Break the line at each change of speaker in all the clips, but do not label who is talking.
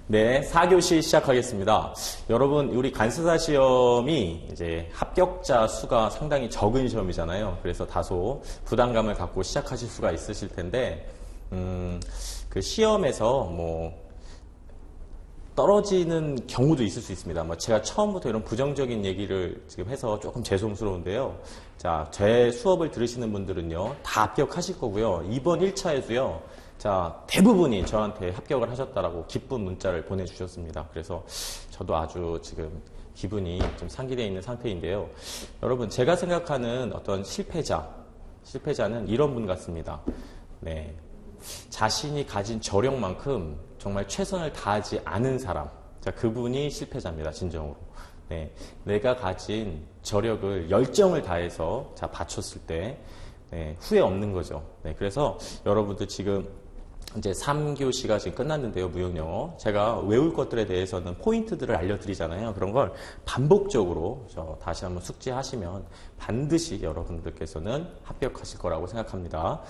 네, 4교시 시작하겠습니다. 여러분, 우리 간수사 시험이 이제 합격자 수가 상당히 적은 시험이잖아요. 그래서 다소 부담감을 갖고 시작하실 수가 있으실 텐데, 그 시험에서 떨어지는 경우도 있을 수 있습니다. 제가 처음부터 이런 부정적인 얘기를 지금 해서 조금 죄송스러운데요. 자, 제 수업을 들으시는 분들은요, 다 합격하실 거고요. 이번 1차에도요, 자, 대부분이 저한테 합격을 하셨다라고 기쁜 문자를 보내주셨습니다. 그래서 저도 아주 지금 기분이 좀 상기되어 있는 상태인데요. 여러분, 제가 생각하는 어떤 실패자는 이런 분 같습니다. 네. 자신이 가진 저력만큼 정말 최선을 다하지 않은 사람. 자, 그분이 실패자입니다, 진정으로. 네. 내가 가진 저력을, 열정을 다해서 자, 바쳤을 때, 네, 후회 없는 거죠. 네. 그래서 여러분들 지금 이제 3교시가 지금 끝났는데요, 무역영어. 제가 외울 것들에 대해서는 포인트들을 알려드리잖아요. 그런 걸 반복적으로 다시 한번 숙지하시면 반드시 여러분들께서는 합격하실 거라고 생각합니다.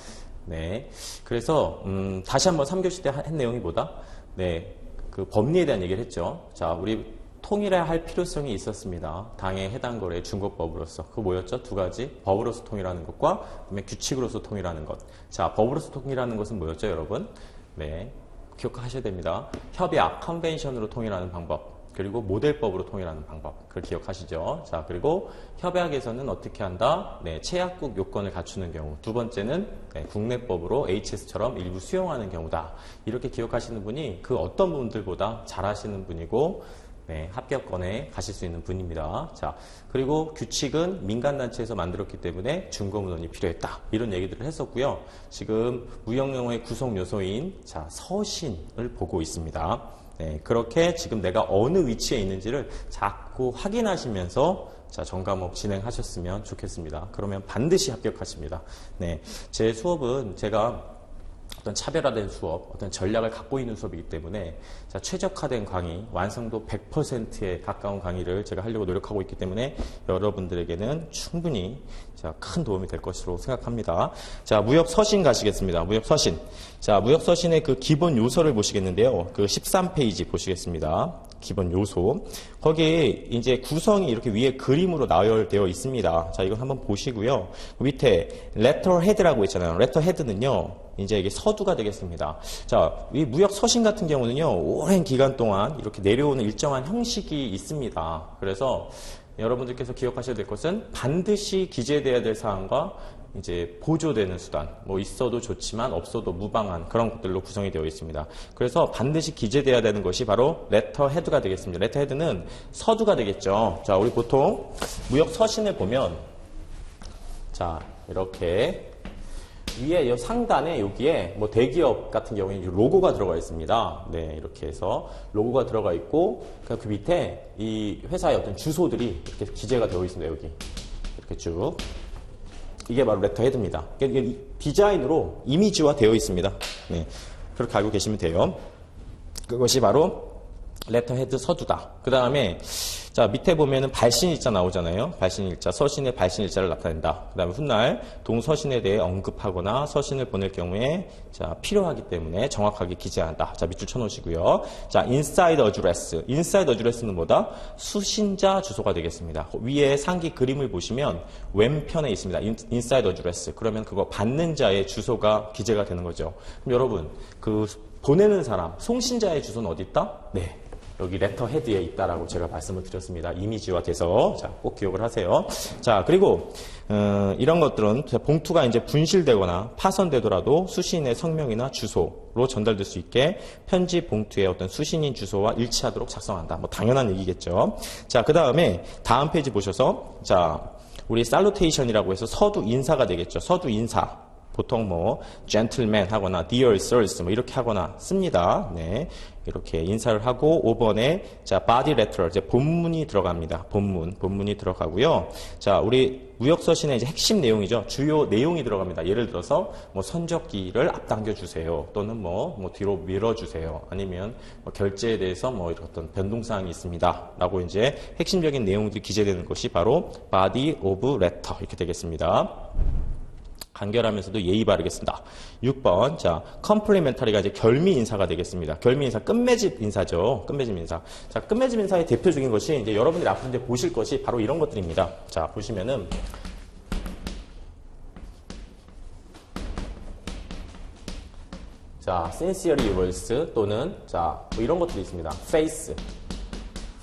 네. 그래서, 다시 한번 3교시 때 한 내용이 뭐다? 네. 그 법리에 대한 얘기를 했죠. 자, 우리 통일할 필요성이 있었습니다. 당해 해당 거래 중국법으로서. 그거 뭐였죠? 두 가지. 법으로서 통일하는 것과 그다음에 규칙으로서 통일하는 것. 자, 법으로서 통일하는 것은 뭐였죠, 여러분? 네. 기억하셔야 됩니다. 협약, 컨벤션으로 통일하는 방법. 그리고 모델법으로 통일하는 방법. 그걸 기억하시죠? 자, 그리고 협약에서는 어떻게 한다? 네, 체약국 요건을 갖추는 경우. 두 번째는 네, 국내법으로 HS처럼 일부 수용하는 경우다. 이렇게 기억하시는 분이 그 어떤 분들보다 잘하시는 분이고, 네, 합격권에 가실 수 있는 분입니다. 자, 그리고 규칙은 민간단체에서 만들었기 때문에 준거문헌이 필요했다. 이런 얘기들을 했었고요. 지금 무역영어의 구성 요소인 자, 서신을 보고 있습니다. 네, 그렇게 지금 내가 어느 위치에 있는지를 자꾸 확인하시면서 자, 전과목 진행하셨으면 좋겠습니다. 그러면 반드시 합격하십니다. 네, 제 수업은 제가 어떤 차별화된 수업, 어떤 전략을 갖고 있는 수업이기 때문에 자, 최적화된 강의, 완성도 100%에 가까운 강의를 제가 하려고 노력하고 있기 때문에 여러분들에게는 충분히 자, 큰 도움이 될 것으로 생각합니다. 자, 무역서신 가시겠습니다. 무역서신. 자, 무역서신의 그 기본 요소를 보시겠는데요. 그 13페이지 보시겠습니다. 기본 요소. 거기에 이제 구성이 이렇게 위에 그림으로 나열되어 있습니다. 자, 이건 한번 보시고요. 밑에 letterhead라고 있잖아요. letterhead는요, 이제 이게 서두가 되겠습니다. 자, 이 무역 서신 같은 경우는요, 오랜 기간 동안 이렇게 내려오는 일정한 형식이 있습니다. 그래서 여러분들께서 기억하셔야 될 것은 반드시 기재되어야 될 사항과 이제 보조되는 수단, 있어도 좋지만 없어도 무방한 그런 것들로 구성이 되어 있습니다. 그래서 반드시 기재되어야 되는 것이 바로 레터헤드가 되겠습니다. 레터헤드는 서두가 되겠죠. 자, 우리 보통 무역 서신을 보면 자, 이렇게 위에 상단에 여기에 대기업 같은 경우에 로고가 들어가 있습니다. 네, 이렇게 해서 로고가 들어가 있고 그 밑에 이 회사의 어떤 주소들이 이렇게 기재가 되어 있습니다. 여기 이렇게 쭉 이게 바로 레터헤드입니다. 이게 디자인으로 이미지화 되어 있습니다. 네, 그렇게 알고 계시면 돼요. 그것이 바로 레터헤드 서두다. 그 다음에 자, 밑에 보면은 발신일자 나오잖아요. 발신일자, 서신의 발신일자를 나타낸다. 그 다음에 훗날 동서신에 대해 언급하거나 서신을 보낼 경우에 자, 필요하기 때문에 정확하게 기재한다. 자, 밑줄 쳐놓으시고요. 자, inside address. inside address는 뭐다? 수신자 주소가 되겠습니다. 위에 상기 그림을 보시면 왼편에 있습니다. inside address. 그러면 그거 받는 자의 주소가 기재가 되는 거죠. 그럼 여러분, 그 보내는 사람, 송신자의 주소는 어디 있다? 네. 여기 레터헤드에 있다라고 제가 말씀을 드렸습니다. 이미지화 돼서. 자, 꼭 기억을 하세요. 자, 그리고, 이런 것들은 봉투가 이제 분실되거나 파손되더라도 수신의 성명이나 주소로 전달될 수 있게 편지 봉투의 어떤 수신인 주소와 일치하도록 작성한다. 당연한 얘기겠죠. 자, 그 다음에 다음 페이지 보셔서, 자, 우리 살루테이션이라고 해서 서두 인사가 되겠죠. 서두 인사. 보통 gentleman 하거나 dear sirs 이렇게 하거나 씁니다. 네. 이렇게 인사를 하고 5번에 자, body letter 이제 본문이 들어갑니다. 본문이 들어가고요. 자, 우리 무역서신의 이제 핵심 내용이죠. 주요 내용이 들어갑니다. 예를 들어서 선적기를 앞당겨 주세요. 또는 뒤로 밀어 주세요. 아니면 결제에 대해서 이런 어떤 변동 사항이 있습니다라고 이제 핵심적인 내용들이 기재되는 것이 바로 body of letter 이렇게 되겠습니다. 간결하면서도 예의 바르게 쓴다. 6번. 자, 컴플리멘터리가 이제 결미 인사가 되겠습니다. 결미 인사, 끝맺음 인사죠. 끝맺음 인사. 자, 끝맺음 인사의 대표적인 것이 이제 여러분들이 앞으로 이제 보실 것이 바로 이런 것들입니다. 자, 보시면은 자, sincerely yours 또는 자, 뭐 이런 것들이 있습니다.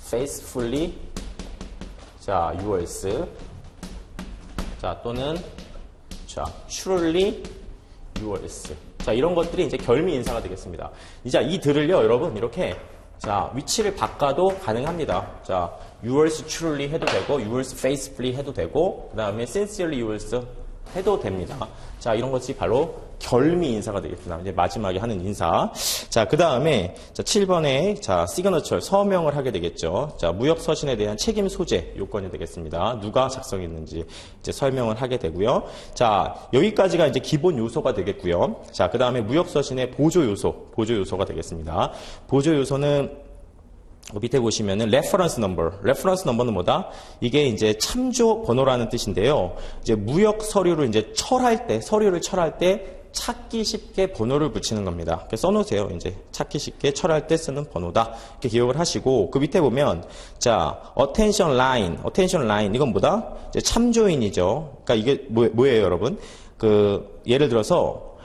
faithfully 자, yours 자, 또는 자, truly yours. 자, 이런 것들이 이제 결미 인사가 되겠습니다. 이제 이들을요, 여러분, 이렇게, 자, 위치를 바꿔도 가능합니다. 자, yours truly 해도 되고, yours faithfully 해도 되고, 그 다음에 sincerely yours 해도 됩니다. 자, 이런 것이 바로 결미 인사가 되겠습니다. 이제 마지막에 하는 인사. 자, 그 다음에, 자, 7번에, 자, signature, 서명을 하게 되겠죠. 자, 무역서신에 대한 책임 소재 요건이 되겠습니다. 누가 작성했는지 이제 설명을 하게 되고요. 자, 여기까지가 이제 기본 요소가 되겠고요. 자, 그 다음에 무역서신의 보조 요소가 되겠습니다. 보조 요소는 밑에 보시면은 reference number는 뭐다? 이게 이제 참조 번호라는 뜻인데요. 이제 무역 서류를 이제 서류를 철할 때 찾기 쉽게 번호를 붙이는 겁니다. 이렇게 써놓으세요. 이제 찾기 쉽게 철할 때 쓰는 번호다. 이렇게 기억을 하시고 그 밑에 보면 자 attention line 이건 뭐다? 이제 참조인이죠. 그러니까 이게 뭐예요, 여러분? 그 예를 들어서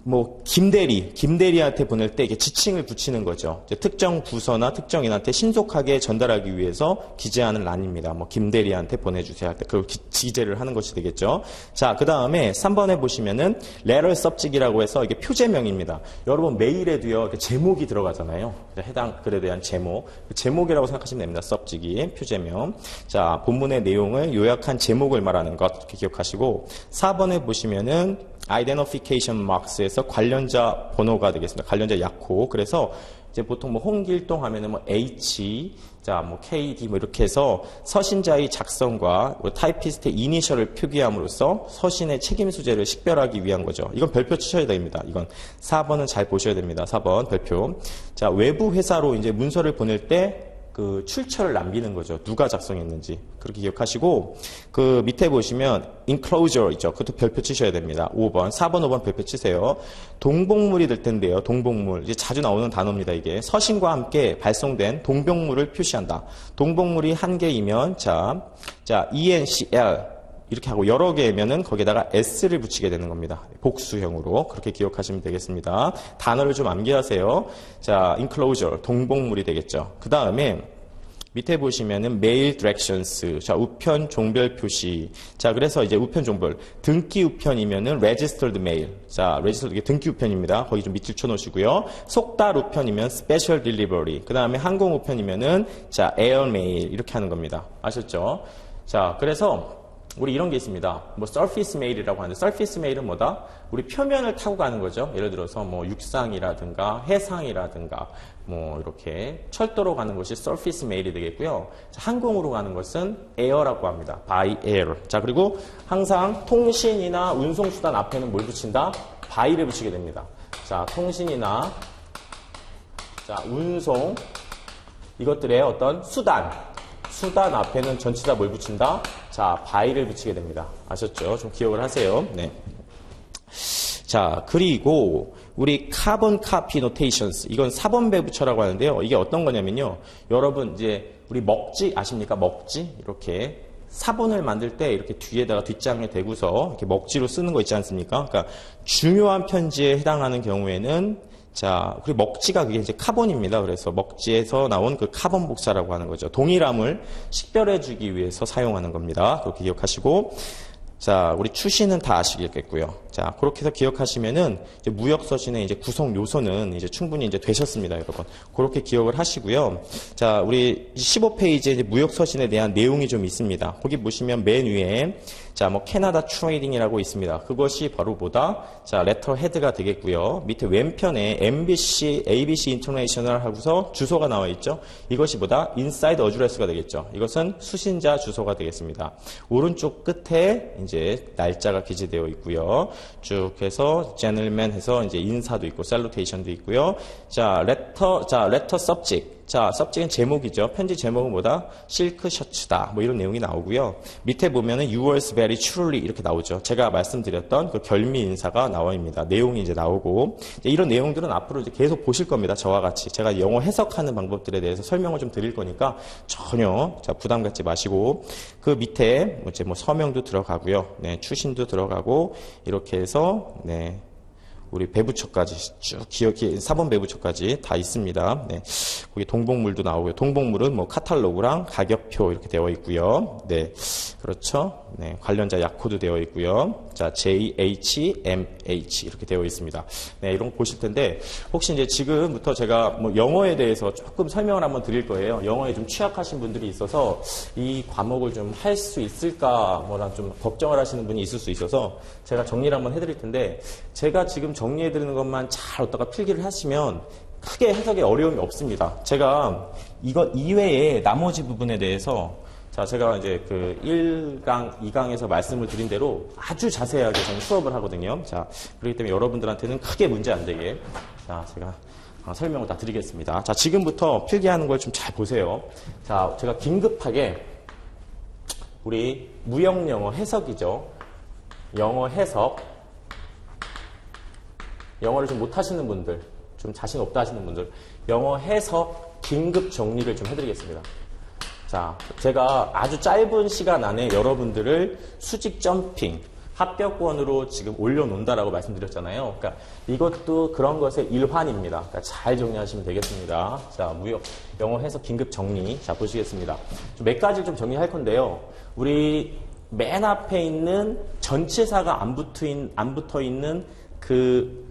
뭐 김대리한테 보낼 때 이게 지칭을 붙이는 거죠. 이제 특정 부서나 특정인한테 신속하게 전달하기 위해서 기재하는 란입니다. 뭐 김대리한테 보내주세요 할 때 그걸 기재를 하는 것이 되겠죠. 자, 그 다음에 3번에 보시면은 letter subject이라고 해서 이게 표제명입니다. 여러분 메일에도요 이렇게 제목이 들어가잖아요. 해당 글에 대한 제목, 제목이라고 생각하시면 됩니다. subject이 표제명. 자, 본문의 내용을 요약한 제목을 말하는 것 이렇게 기억하시고 4번에 보시면은 identification marks에서 관련자 번호가 되겠습니다. 관련자 약호. 그래서 이제 보통 뭐 홍길동 하면은 뭐 H, 자, 뭐 KD 뭐 이렇게 해서 서신자의 작성과 타이피스트의 이니셜을 표기함으로써 서신의 책임 소재를 식별하기 위한 거죠. 이건 별표 치셔야 됩니다. 이건 4번은 잘 보셔야 됩니다. 4번 별표. 자, 외부 회사로 이제 문서를 보낼 때 그 출처를 남기는 거죠. 누가 작성했는지. 그렇게 기억하시고, 그 밑에 보시면, enclosure 있죠. 그것도 별표 치셔야 됩니다. 5번. 4번, 5번 별표 치세요. 동복물이 될 텐데요. 동복물. 이제 자주 나오는 단어입니다, 이게. 서신과 함께 발송된 동복물을 표시한다. 동복물이 한 개이면, 자, ENCL. 이렇게 하고 여러 개면은 거기에다가 S를 붙이게 되는 겁니다. 복수형으로. 그렇게 기억하시면 되겠습니다. 단어를 좀 암기하세요. 자, enclosure, 동복물이 되겠죠. 그 다음에 밑에 보시면은 mail directions. 자, 우편 종별 표시. 자, 그래서 이제 우편 종별. 등기 우편이면은 registered mail. 자, registered 이게 등기 우편입니다. 거기 좀 밑줄 쳐 놓으시고요. 속달 우편이면 special delivery. 그 다음에 항공 우편이면은 자, air mail. 이렇게 하는 겁니다. 아셨죠? 자, 그래서 우리 이런 게 있습니다. 뭐 surface mail이라고 하는데 surface mail은 뭐다? 우리 표면을 타고 가는 거죠. 예를 들어서 뭐 육상이라든가 해상이라든가 뭐 이렇게 철도로 가는 것이 surface mail이 되겠고요. 자, 항공으로 가는 것은 air라고 합니다. by air. 자, 그리고 항상 통신이나 운송수단 앞에는 뭘 붙인다? by를 붙이게 됩니다. 자, 통신이나 자, 운송 이것들의 어떤 수단 앞에는 전체 다 뭘 붙인다? 자, by를 붙이게 됩니다. 아셨죠? 좀 기억을 하세요. 네. 자, 그리고 우리 carbon copy notations 이건 4번 배부처라고 하는데요. 이게 어떤 거냐면요. 여러분 이제 우리 먹지 아십니까? 먹지 이렇게 사본을 만들 때 이렇게 뒤에다가 뒷장에 대고서 이렇게 먹지로 쓰는 거 있지 않습니까? 그러니까 중요한 편지에 해당하는 경우에는 자, 그리고 먹지가 그게 이제 카본입니다. 그래서 먹지에서 나온 그 카본 복사라고 하는 거죠. 동일함을 식별해주기 위해서 사용하는 겁니다. 그렇게 기억하시고, 자, 우리 추신은 다 아시겠고요. 자, 그렇게 해서 기억하시면은 이제 무역서신의 이제 구성 요소는 이제 충분히 이제 되셨습니다, 여러분. 그렇게 기억을 하시고요. 자, 우리 15페이지에 이제 무역서신에 대한 내용이 좀 있습니다. 거기 보시면 맨 위에 자, 뭐 캐나다 트레이딩이라고 있습니다. 그것이 바로 뭐다? 자, 레터 헤드가 되겠고요. 밑에 왼편에 MBC, ABC 인터내셔널 하고서 주소가 나와 있죠. 이것이 뭐다? 인사이드 어드레스가 되겠죠. 이것은 수신자 주소가 되겠습니다. 오른쪽 끝에 이제 날짜가 기재되어 있고요. 쭉 해서 gentleman 해서 이제 인사도 있고 셀루테이션도 있고요. 자, 레터 subject. 자, subject은 제목이죠. 편지 제목은 뭐다? 실크 셔츠다. 뭐 이런 내용이 나오고요. 밑에 보면은 yours very truly 이렇게 나오죠. 제가 말씀드렸던 그 결미 인사가 나와입니다. 내용이 이제 나오고 이런 내용들은 앞으로 이제 계속 보실 겁니다. 저와 같이 제가 영어 해석하는 방법들에 대해서 설명을 좀 드릴 거니까 전혀 자, 부담 갖지 마시고 그 밑에 이제 뭐 서명도 들어가고요. 네, 추신도 들어가고 이렇게 해서 네. 우리 배부처까지 쭉 기억이 4번 배부처까지 다 있습니다. 네. 거기 동복물도 나오고요. 동복물은 뭐 카탈로그랑 가격표 이렇게 되어 있고요. 네. 그렇죠. 네. 관련자 약코도 되어 있고요. 자, JHMH 이렇게 되어 있습니다. 네, 이런 거 보실 텐데 혹시 이제 지금부터 제가 뭐 영어에 대해서 조금 설명을 한번 드릴 거예요. 영어에 좀 취약하신 분들이 있어서 이 과목을 좀 할 수 있을까 뭐라 좀 걱정을 하시는 분이 있을 수 있어서 제가 정리를 한번 해드릴 텐데 제가 지금 정리해드리는 것만 잘 얻다가 필기를 하시면 크게 해석에 어려움이 없습니다. 제가 이거 이외에 나머지 부분에 대해서 자, 제가 이제 그 1강, 2강에서 말씀을 드린 대로 아주 자세하게 저는 수업을 하거든요. 자, 그렇기 때문에 여러분들한테는 크게 문제 안 되게 자, 제가 설명을 다 드리겠습니다. 자, 지금부터 필기하는 걸 좀 잘 보세요. 자, 제가 긴급하게 우리 무역영어 해석이죠. 영어 해석. 영어를 좀 못하시는 분들, 좀 자신 없다 하시는 분들, 영어 해석 긴급 정리를 좀 해드리겠습니다. 자, 제가 아주 짧은 시간 안에 여러분들을 수직 점핑, 합격권으로 지금 올려놓는다라고 말씀드렸잖아요. 그러니까 이것도 그런 것의 일환입니다. 그러니까 잘 정리하시면 되겠습니다. 자, 무역, 영어 해석 긴급 정리. 자, 보시겠습니다. 몇 가지를 좀 정리할 건데요. 우리 맨 앞에 있는 전치사가 안 붙어 있는 그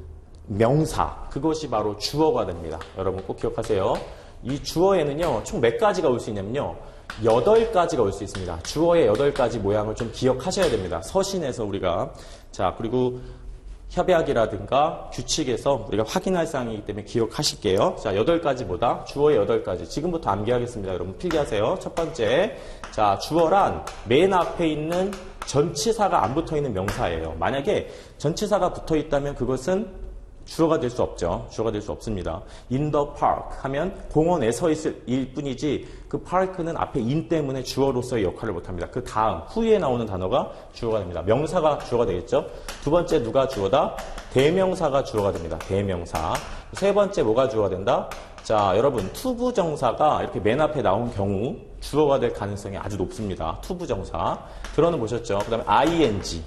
명사, 그것이 바로 주어가 됩니다. 여러분 꼭 기억하세요. 이 주어에는요, 총 몇 가지가 올 수 있냐면요, 8가지가 올 수 있습니다. 주어의 8가지 모양을 좀 기억하셔야 됩니다. 서신에서 우리가. 자, 그리고 협약이라든가 규칙에서 우리가 확인할 사항이기 때문에 기억하실게요. 자, 8가지 뭐다? 주어의 8가지. 지금부터 암기하겠습니다. 여러분 필기하세요. 첫 번째. 자, 주어란 맨 앞에 있는 전치사가 안 붙어 있는 명사예요. 만약에 전치사가 붙어 있다면 그것은 주어가 될 수 없죠. 주어가 될 수 없습니다. In the park 하면 공원에 서 있을 일 뿐이지 그 park는 앞에 in 때문에 주어로서의 역할을 못합니다. 그 다음 후에 나오는 단어가 주어가 됩니다. 명사가 주어가 되겠죠. 두 번째 누가 주어다? 대명사가 주어가 됩니다. 대명사. 세 번째 뭐가 주어가 된다? 자, 여러분 투부정사가 이렇게 맨 앞에 나온 경우 주어가 될 가능성이 아주 높습니다. 투부정사. 들어는 보셨죠. 그 다음에 ing.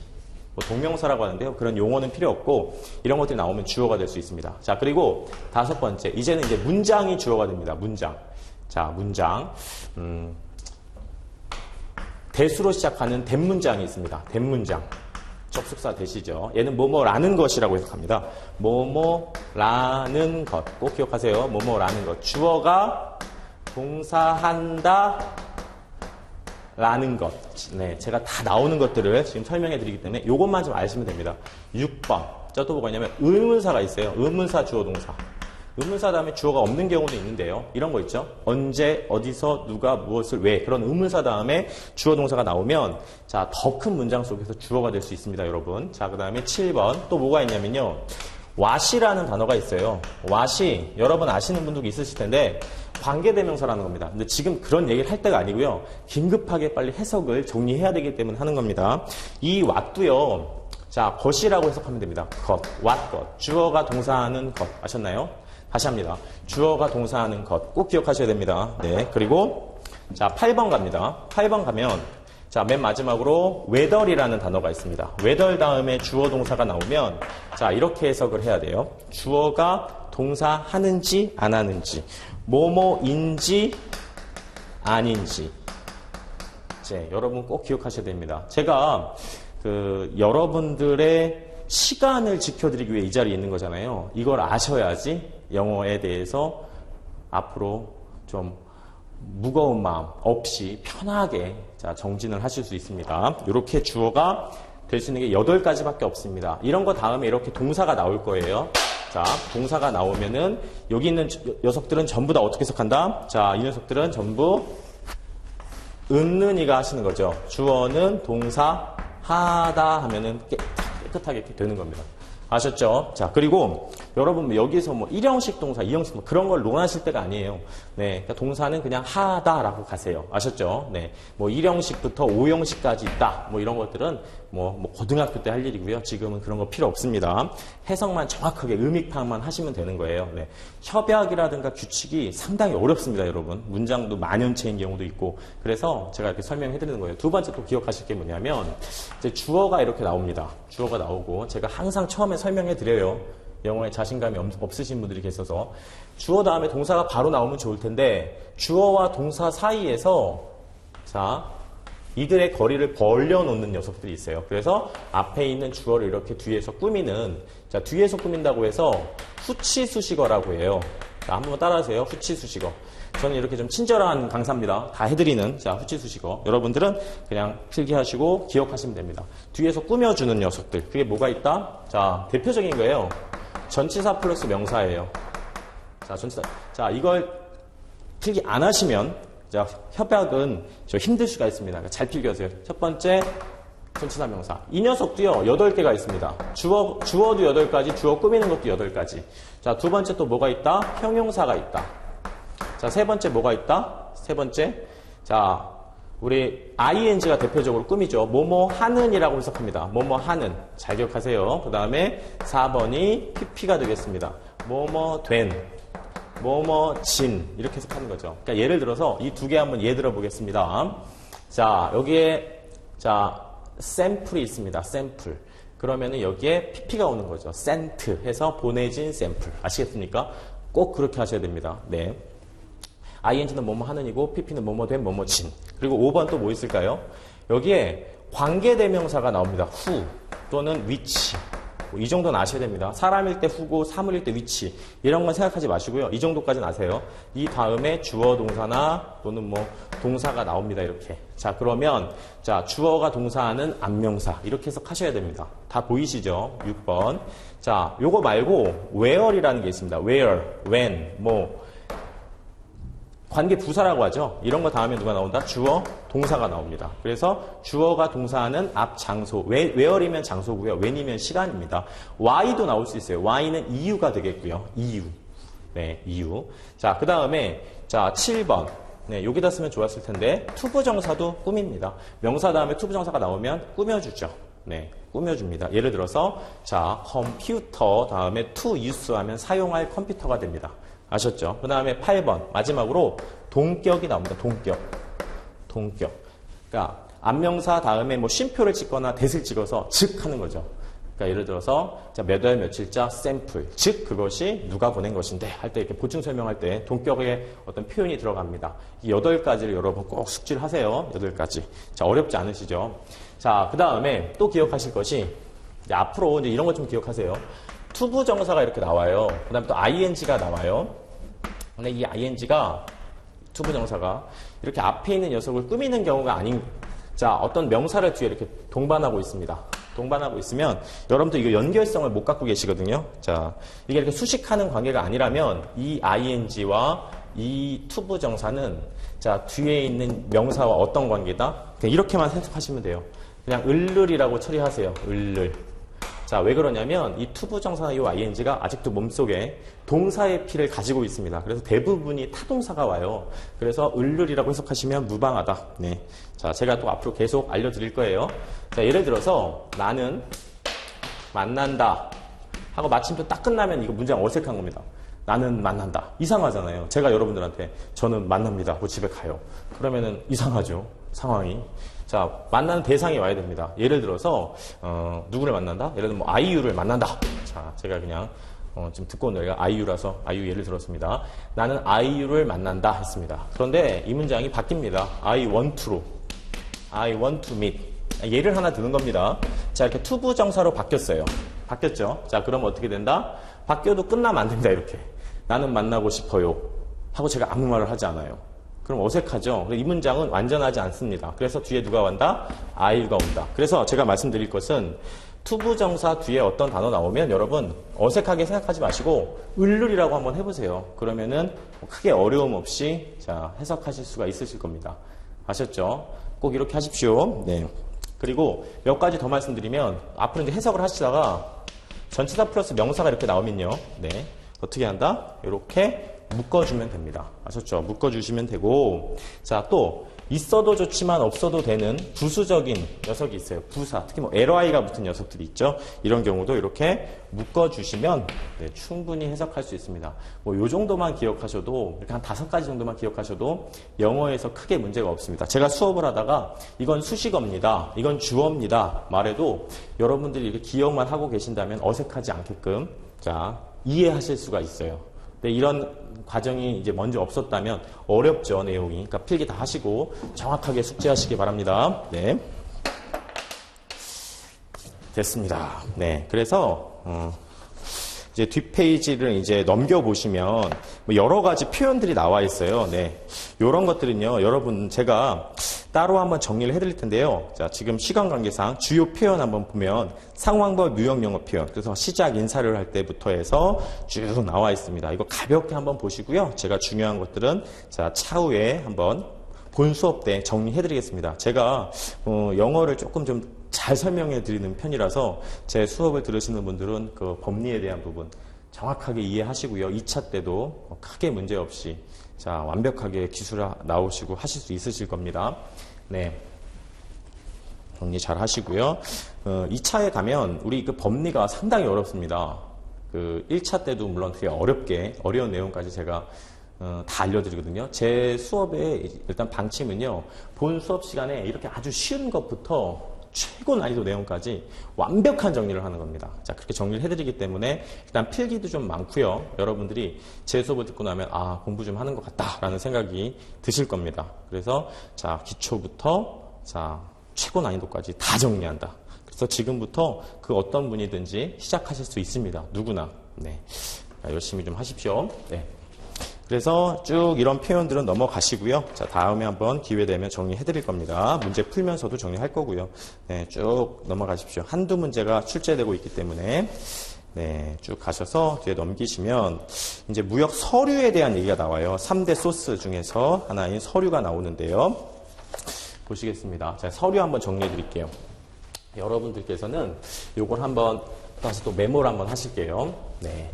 뭐 동명사라고 하는데요. 그런 용어는 필요 없고 이런 것들이 나오면 주어가 될 수 있습니다. 자, 그리고 5번째. 이제는 이제 문장이 주어가 됩니다. 문장. 자, 문장. 대수로 시작하는 대문장이 있습니다. 대문장. 접속사 대시죠. 얘는 뭐뭐라는 것이라고 해석합니다. 뭐뭐라는 것. 꼭 기억하세요. 뭐뭐라는 것. 주어가 동사한다 라는 것. 네, 제가 다 나오는 것들을 지금 설명해 드리기 때문에 이것만 좀 아시면 됩니다. 6번. 자, 또 뭐가 있냐면 의문사가 있어요. 의문사 주어 동사. 의문사 다음에 주어가 없는 경우도 있는데요. 이런 거 있죠. 언제, 어디서, 누가, 무엇을, 왜. 그런 의문사 다음에 주어 동사가 나오면 자, 더 큰 문장 속에서 주어가 될 수 있습니다, 여러분. 자, 그 다음에 7번. 또 뭐가 있냐면요. what이라는 단어가 있어요. what이 여러분 아시는 분도 있으실 텐데 관계대명사라는 겁니다. 근데 지금 그런 얘기를 할 때가 아니고요. 긴급하게 빨리 해석을 정리해야 되기 때문에 하는 겁니다. 이 what도요. 자, 것이라고 해석하면 됩니다. 것, what 것. 주어가 동사하는 것. 아셨나요? 다시 합니다. 주어가 동사하는 것. 꼭 기억하셔야 됩니다. 네. 그리고 자, 8번 갑니다. 8번 가면 자, 맨 마지막으로 whether이라는 단어가 있습니다. whether 다음에 주어 동사가 나오면 자, 이렇게 해석을 해야 돼요. 주어가 동사하는지 안 하는지, 뭐뭐인지 아닌지. 이제 여러분 꼭 기억하셔야 됩니다. 제가 여러분들의 시간을 지켜드리기 위해 이 자리에 있는 거잖아요. 이걸 아셔야지 영어에 대해서 앞으로 좀 무거운 마음 없이 편하게 자, 정진을 하실 수 있습니다. 이렇게 주어가 될 수 있는 게 8가지밖에 없습니다. 이런 거 다음에 이렇게 동사가 나올 거예요. 자, 동사가 나오면은 여기 있는 녀석들은 전부 다 어떻게 해석한다? 자, 이 녀석들은 전부 은는이가 하시는 거죠. 주어는 동사 하다 하면은 깨끗하게 이렇게 되는 겁니다. 아셨죠? 자, 그리고 여러분 여기서 뭐 1형식 동사, 2형식 뭐 그런 걸 논하실 때가 아니에요. 네. 그러니까 동사는 그냥 하다라고 가세요. 아셨죠? 네. 뭐 1형식부터 5형식까지 있다. 뭐 이런 것들은 뭐 고등학교 때 할 일이고요. 지금은 그런 거 필요 없습니다. 해석만 정확하게 의미 파악만 하시면 되는 거예요. 네. 협약이라든가 규칙이 상당히 어렵습니다, 여러분. 문장도 만연체인 경우도 있고. 그래서 제가 이렇게 설명해 드리는 거예요. 두 번째 또 기억하실 게 뭐냐면 이제 주어가 이렇게 나옵니다. 주어가 나오고 제가 항상 처음에 설명해 드려요. 영어에 자신감이 없으신 분들이 계셔서 주어 다음에 동사가 바로 나오면 좋을 텐데 주어와 동사 사이에서 자 이들의 거리를 벌려놓는 녀석들이 있어요. 그래서 앞에 있는 주어를 이렇게 뒤에서 꾸미는 자 뒤에서 꾸민다고 해서 후치수식어라고 해요. 자, 한번 따라하세요. 후치수식어. 저는 이렇게 좀 친절한 강사입니다. 다 해드리는 자 후치수식어. 여러분들은 그냥 필기하시고 기억하시면 됩니다. 뒤에서 꾸며주는 녀석들. 그게 뭐가 있다? 자 대표적인 거예요. 전치사 플러스 명사예요. 자 전치사. 자 이걸 필기 안 하시면 자 협약은 저 힘들 수가 있습니다. 그러니까 잘 필기하세요. 첫 번째 전치사 명사. 이 녀석도요 8개가 있습니다. 주어도 8가지, 주어 꾸미는 것도 8가지. 자 두 번째 또 뭐가 있다? 형용사가 있다. 자 세 번째 뭐가 있다? 세 번째 자 우리 ing가 대표적으로 꾸미죠. 뭐뭐 하는이라고 해석합니다. 뭐뭐 하는. 잘 기억하세요. 그 다음에 4번이 pp가 되겠습니다. 뭐뭐 된, 뭐뭐 진 이렇게 해석하는 거죠. 그러니까 예를 들어서 이 두 개 한번 예 들어보겠습니다. 자 여기에 자 샘플이 있습니다. 샘플. 그러면은 여기에 pp가 오는 거죠. 센트 해서 보내진 샘플. 아시겠습니까? 꼭 그렇게 하셔야 됩니다. 네. ing는 뭐뭐 하는이고 pp는 뭐뭐 된 뭐뭐 진. 그리고 5번 또 뭐 있을까요? 여기에 관계대명사가 나옵니다. who 또는 which. 이 정도는 아셔야 됩니다. 사람일 때 who고 사물일 때 which. 이런 건 생각하지 마시고요. 이 정도까지는 아세요. 이 다음에 주어 동사나 또는 뭐 동사가 나옵니다. 이렇게. 자 그러면 자 주어가 동사하는 안명사 이렇게 해석하셔야 됩니다. 다 보이시죠? 6번. 자 요거 말고 where이라는 게 있습니다. where, when, 뭐 관계 부사라고 하죠. 이런 거 다음에 누가 나온다? 주어, 동사가 나옵니다. 그래서 주어가 동사하는 앞 장소, where이면 장소고요. when이면 시간입니다. why도 나올 수 있어요. why는 이유가 되겠고요. 이유. 네, 이유. 자, 그 다음에 자 7번. 네, 여기다 쓰면 좋았을 텐데 투부정사도 꾸밉니다. 명사 다음에 투부정사가 나오면 꾸며주죠. 네, 꾸며줍니다. 예를 들어서 자 컴퓨터 다음에 to use 하면 사용할 컴퓨터가 됩니다. 아셨죠? 그 다음에 8번 마지막으로 동격이 나옵니다. 동격. 그러니까 안명사 다음에 뭐 쉼표를 찍거나 대을 찍어서 즉 하는 거죠. 그러니까 예를 들어서 자, 몇 월 며칠자 샘플 즉 그것이 누가 보낸 것인데 할 때 이렇게 보충 설명할 때 동격의 어떤 표현이 들어갑니다. 이 8가지를 여러분 꼭 숙지를 하세요. 8가지. 자 어렵지 않으시죠? 자 그 다음에 또 기억하실 것이 이제 앞으로 이제 이런 것 좀 기억하세요. 투부정사가 이렇게 나와요. 그 다음에 또 ing가 나와요. 근데 이 ing가 투부정사가 이렇게 앞에 있는 녀석을 꾸미는 경우가 아닌 자 어떤 명사를 뒤에 이렇게 동반하고 있습니다. 동반하고 있으면 여러분도 이거 연결성을 못 갖고 계시거든요. 자 이게 이렇게 수식하는 관계가 아니라면 이 ing와 이 투부정사는 자 뒤에 있는 명사와 어떤 관계다? 그냥 이렇게만 해석하시면 돼요. 그냥 을을이라고 처리하세요. 을을. 자, 왜 그러냐면 이 투부정사나 이 ing가 아직도 몸속에 동사의 피를 가지고 있습니다. 그래서 대부분이 타동사가 와요. 그래서 을을이라고 해석하시면 무방하다. 네. 자, 제가 또 앞으로 계속 알려드릴 거예요. 자, 예를 들어서 나는 만난다 하고 마침표 딱 끝나면 이거 문장 어색한 겁니다. 나는 만난다. 이상하잖아요. 제가 여러분들한테 저는 만납니다. 뭐 집에 가요. 그러면은 이상하죠. 상황이. 자, 만나는 대상이 와야 됩니다. 예를 들어서, 누구를 만난다? 예를 들면 뭐, 아이유를 만난다. 자, 제가 그냥, 지금 듣고 온 노래가 아이유라서 아이유 예를 들었습니다. 나는 아이유를 만난다 했습니다. 그런데 이 문장이 바뀝니다. I want to로. I want to meet. 예를 하나 드는 겁니다. 자, 이렇게 투부정사로 바뀌었어요. 바뀌었죠? 자, 그럼 어떻게 된다? 바뀌어도 끝나면 안 됩니다. 이렇게. 나는 만나고 싶어요. 하고 제가 아무 말을 하지 않아요. 그럼 어색하죠? 이 문장은 완전하지 않습니다. 그래서 뒤에 누가 온다? 아이유가 온다. 그래서 제가 말씀드릴 것은 투부정사 뒤에 어떤 단어 나오면 여러분 어색하게 생각하지 마시고 을을이라고 한번 해보세요. 그러면은 크게 어려움 없이 자 해석하실 수가 있으실 겁니다. 아셨죠? 꼭 이렇게 하십시오. 네. 그리고 몇 가지 더 말씀드리면 앞으로 이제 해석을 하시다가 전치사 플러스 명사가 이렇게 나오면요. 네. 어떻게 한다? 이렇게 묶어주면 됩니다. 아셨죠? 묶어주시면 되고, 자, 또, 있어도 좋지만 없어도 되는 부수적인 녀석이 있어요. 부사. 특히 뭐 ly가 붙은 녀석들이 있죠. 이런 경우도 이렇게 묶어주시면 네, 충분히 해석할 수 있습니다. 뭐 요 정도만 기억하셔도, 이렇게 한 5가지 정도만 기억하셔도 영어에서 크게 문제가 없습니다. 제가 수업을 하다가 이건 수식어입니다. 이건 주어입니다. 말해도 여러분들이 이렇게 기억만 하고 계신다면 어색하지 않게끔 자, 이해하실 수가 있어요. 네, 이런 과정이 이제 먼저 없었다면 어렵죠, 내용이. 그러니까 필기 다 하시고 정확하게 숙지하시기 바랍니다. 네. 됐습니다. 네. 그래서, 이제 뒷페이지를 이제 넘겨보시면 뭐 여러 가지 표현들이 나와 있어요. 네. 요런 것들은요, 여러분 제가 따로 한번 정리를 해드릴 텐데요. 자, 지금 시간 관계상 주요 표현 한번 보면 상황법 유형영어 표현. 그래서 시작 인사를 할 때부터 해서 쭉 나와 있습니다. 이거 가볍게 한번 보시고요. 제가 중요한 것들은 자, 차후에 한번 본 수업 때 정리해드리겠습니다. 제가 영어를 조금 좀 잘 설명해 드리는 편이라서 제 수업을 들으시는 분들은 그 법리에 대한 부분 정확하게 이해하시고요. 2차 때도 크게 문제 없이 자, 완벽하게 기술 나오시고 하실 수 있으실 겁니다. 네. 정리 잘 하시고요. 2차에 가면 우리 그 법리가 상당히 어렵습니다. 그 1차 때도 물론 되게 어려운 내용까지 제가 다 알려드리거든요. 제 수업의 일단 방침은요. 본 수업 시간에 이렇게 아주 쉬운 것부터 최고 난이도 내용까지 완벽한 정리를 하는 겁니다. 자, 그렇게 정리를 해드리기 때문에 일단 필기도 좀 많고요. 여러분들이 제 수업을 듣고 나면 아, 공부 좀 하는 것 같다라는 생각이 드실 겁니다. 그래서 자, 기초부터 자, 최고 난이도까지 다 정리한다. 그래서 지금부터 그 어떤 분이든지 시작하실 수 있습니다. 누구나. 네. 자, 열심히 좀 하십시오. 네. 그래서 쭉 이런 표현들은 넘어가시고요. 자, 다음에 한번 기회 되면 정리해 드릴 겁니다. 문제 풀면서도 정리할 거고요. 네, 쭉 넘어가십시오. 한두 문제가 출제되고 있기 때문에 네, 쭉 가셔서 뒤에 넘기시면 이제 무역 서류에 대한 얘기가 나와요. 3대 소스 중에서 하나인 서류가 나오는데요. 보시겠습니다. 자, 서류 한번 정리해 드릴게요. 여러분들께서는 요걸 한번 다시 또 메모를 한번 하실게요. 네.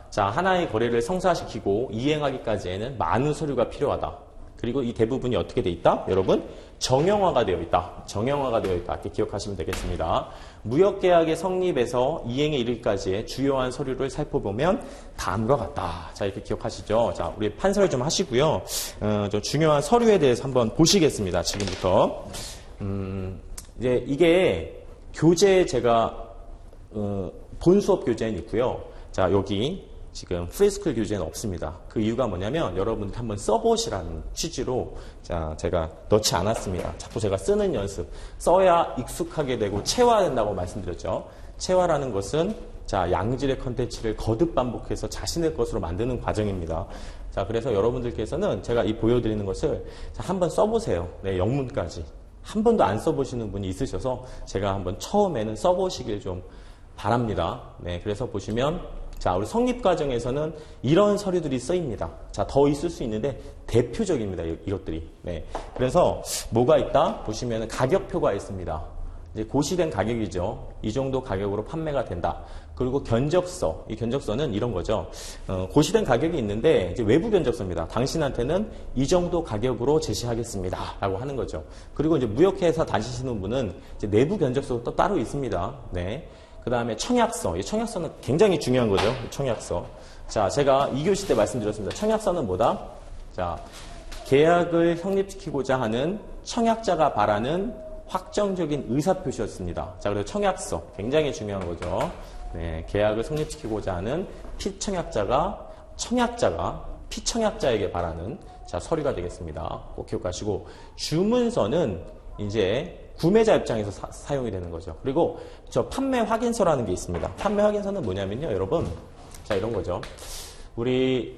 자, 하나의 거래를 성사시키고 이행하기까지에는 많은 서류가 필요하다. 그리고 이 대부분이 어떻게 돼 있다? 여러분, 정형화가 되어 있다. 정형화가 되어 있다. 이렇게 기억하시면 되겠습니다. 무역계약의 성립에서 이행에 이르기까지의 주요한 서류를 살펴보면 다음과 같다. 자, 이렇게 기억하시죠? 자, 우리 판서를 좀 하시고요. 좀 중요한 서류에 대해서 한번 보시겠습니다. 지금부터. 이제 이게 교재 제가, 본 수업 교재는 있고요. 자, 여기 지금 프리스쿨 교재는 없습니다. 그 이유가 뭐냐면 여러분들 한번 써보시라는 취지로 자, 제가 넣지 않았습니다. 자꾸 제가 쓰는 연습, 써야 익숙하게 되고 체화된다고 말씀드렸죠. 체화라는 것은 자, 양질의 컨텐츠를 거듭 반복해서 자신의 것으로 만드는 과정입니다. 자, 그래서 여러분들께서는 제가 이 보여드리는 것을 자, 한번 써보세요. 네, 영문까지. 한 번도 안 써보시는 분이 있으셔서 제가 한번 처음에는 써보시길 좀 바랍니다. 네, 그래서 보시면 자, 우리 성립 과정에서는 이런 서류들이 쓰입니다. 자, 더 있을 수 있는데 대표적입니다. 이것들이. 네. 그래서 뭐가 있다? 보시면 가격표가 있습니다. 이제 고시된 가격이죠. 이 정도 가격으로 판매가 된다. 그리고 견적서. 이 견적서는 이런 거죠. 고시된 가격이 있는데 이제 외부 견적서입니다. 당신한테는 이 정도 가격으로 제시하겠습니다. 라고 하는 거죠. 그리고 이제 무역회사 다니시는 분은 이제 내부 견적서도 또 따로 있습니다. 네. 그 다음에 청약서. 이 청약서는 굉장히 중요한 거죠. 청약서. 자, 제가 2교시 때 말씀드렸습니다. 청약서는 뭐다? 자, 계약을 성립시키고자 하는 청약자가 바라는 확정적인 의사표시였습니다. 자, 그래서 청약서. 굉장히 중요한 거죠. 네, 계약을 성립시키고자 하는 피청약자가 피청약자에게 바라는 자, 서류가 되겠습니다. 꼭 기억하시고, 주문서는 이제 구매자 입장에서 사용이 되는 거죠. 그리고 저 판매 확인서라는 게 있습니다. 판매 확인서는 뭐냐면요, 여러분. 자, 이런 거죠. 우리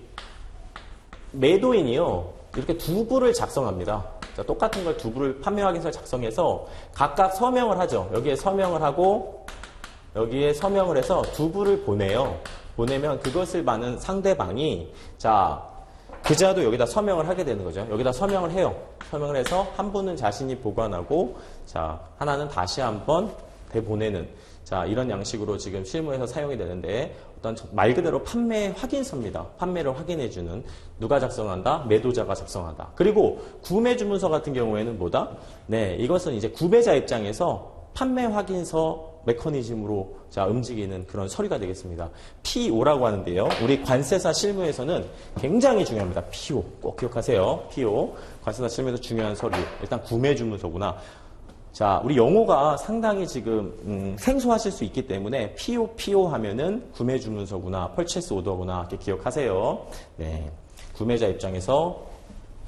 매도인이요, 이렇게 두 부를 작성합니다. 자, 똑같은 걸 두 부를 판매 확인서를 작성해서 각각 서명을 하죠. 여기에 서명을 하고 여기에 서명을 해서 두 부를 보내요. 보내면 그것을 받는 상대방이 자, 그자도 여기다 서명을 하게 되는 거죠. 여기다 서명을 해요. 서명을 해서 한 분은 자신이 보관하고 자, 하나는 다시 한번 되보내는 자, 이런 양식으로 지금 실무에서 사용이 되는데 어떤 말 그대로 판매 확인서입니다. 판매를 확인해주는 누가 작성한다? 매도자가 작성한다. 그리고 구매 주문서 같은 경우에는 뭐다? 네, 이것은 이제 구매자 입장에서 판매 확인서 메커니즘으로 자, 움직이는 그런 서류가 되겠습니다. PO라고 하는데요. 우리 관세사 실무에서는 굉장히 중요합니다. PO. 꼭 기억하세요. PO. 관세사 실무에서 중요한 서류. 일단 구매 주문서구나. 자, 우리 영어가 상당히 지금 생소하실 수 있기 때문에 PO 하면은 구매 주문서구나, 펄체스 오더구나 이렇게 기억하세요. 네, 구매자 입장에서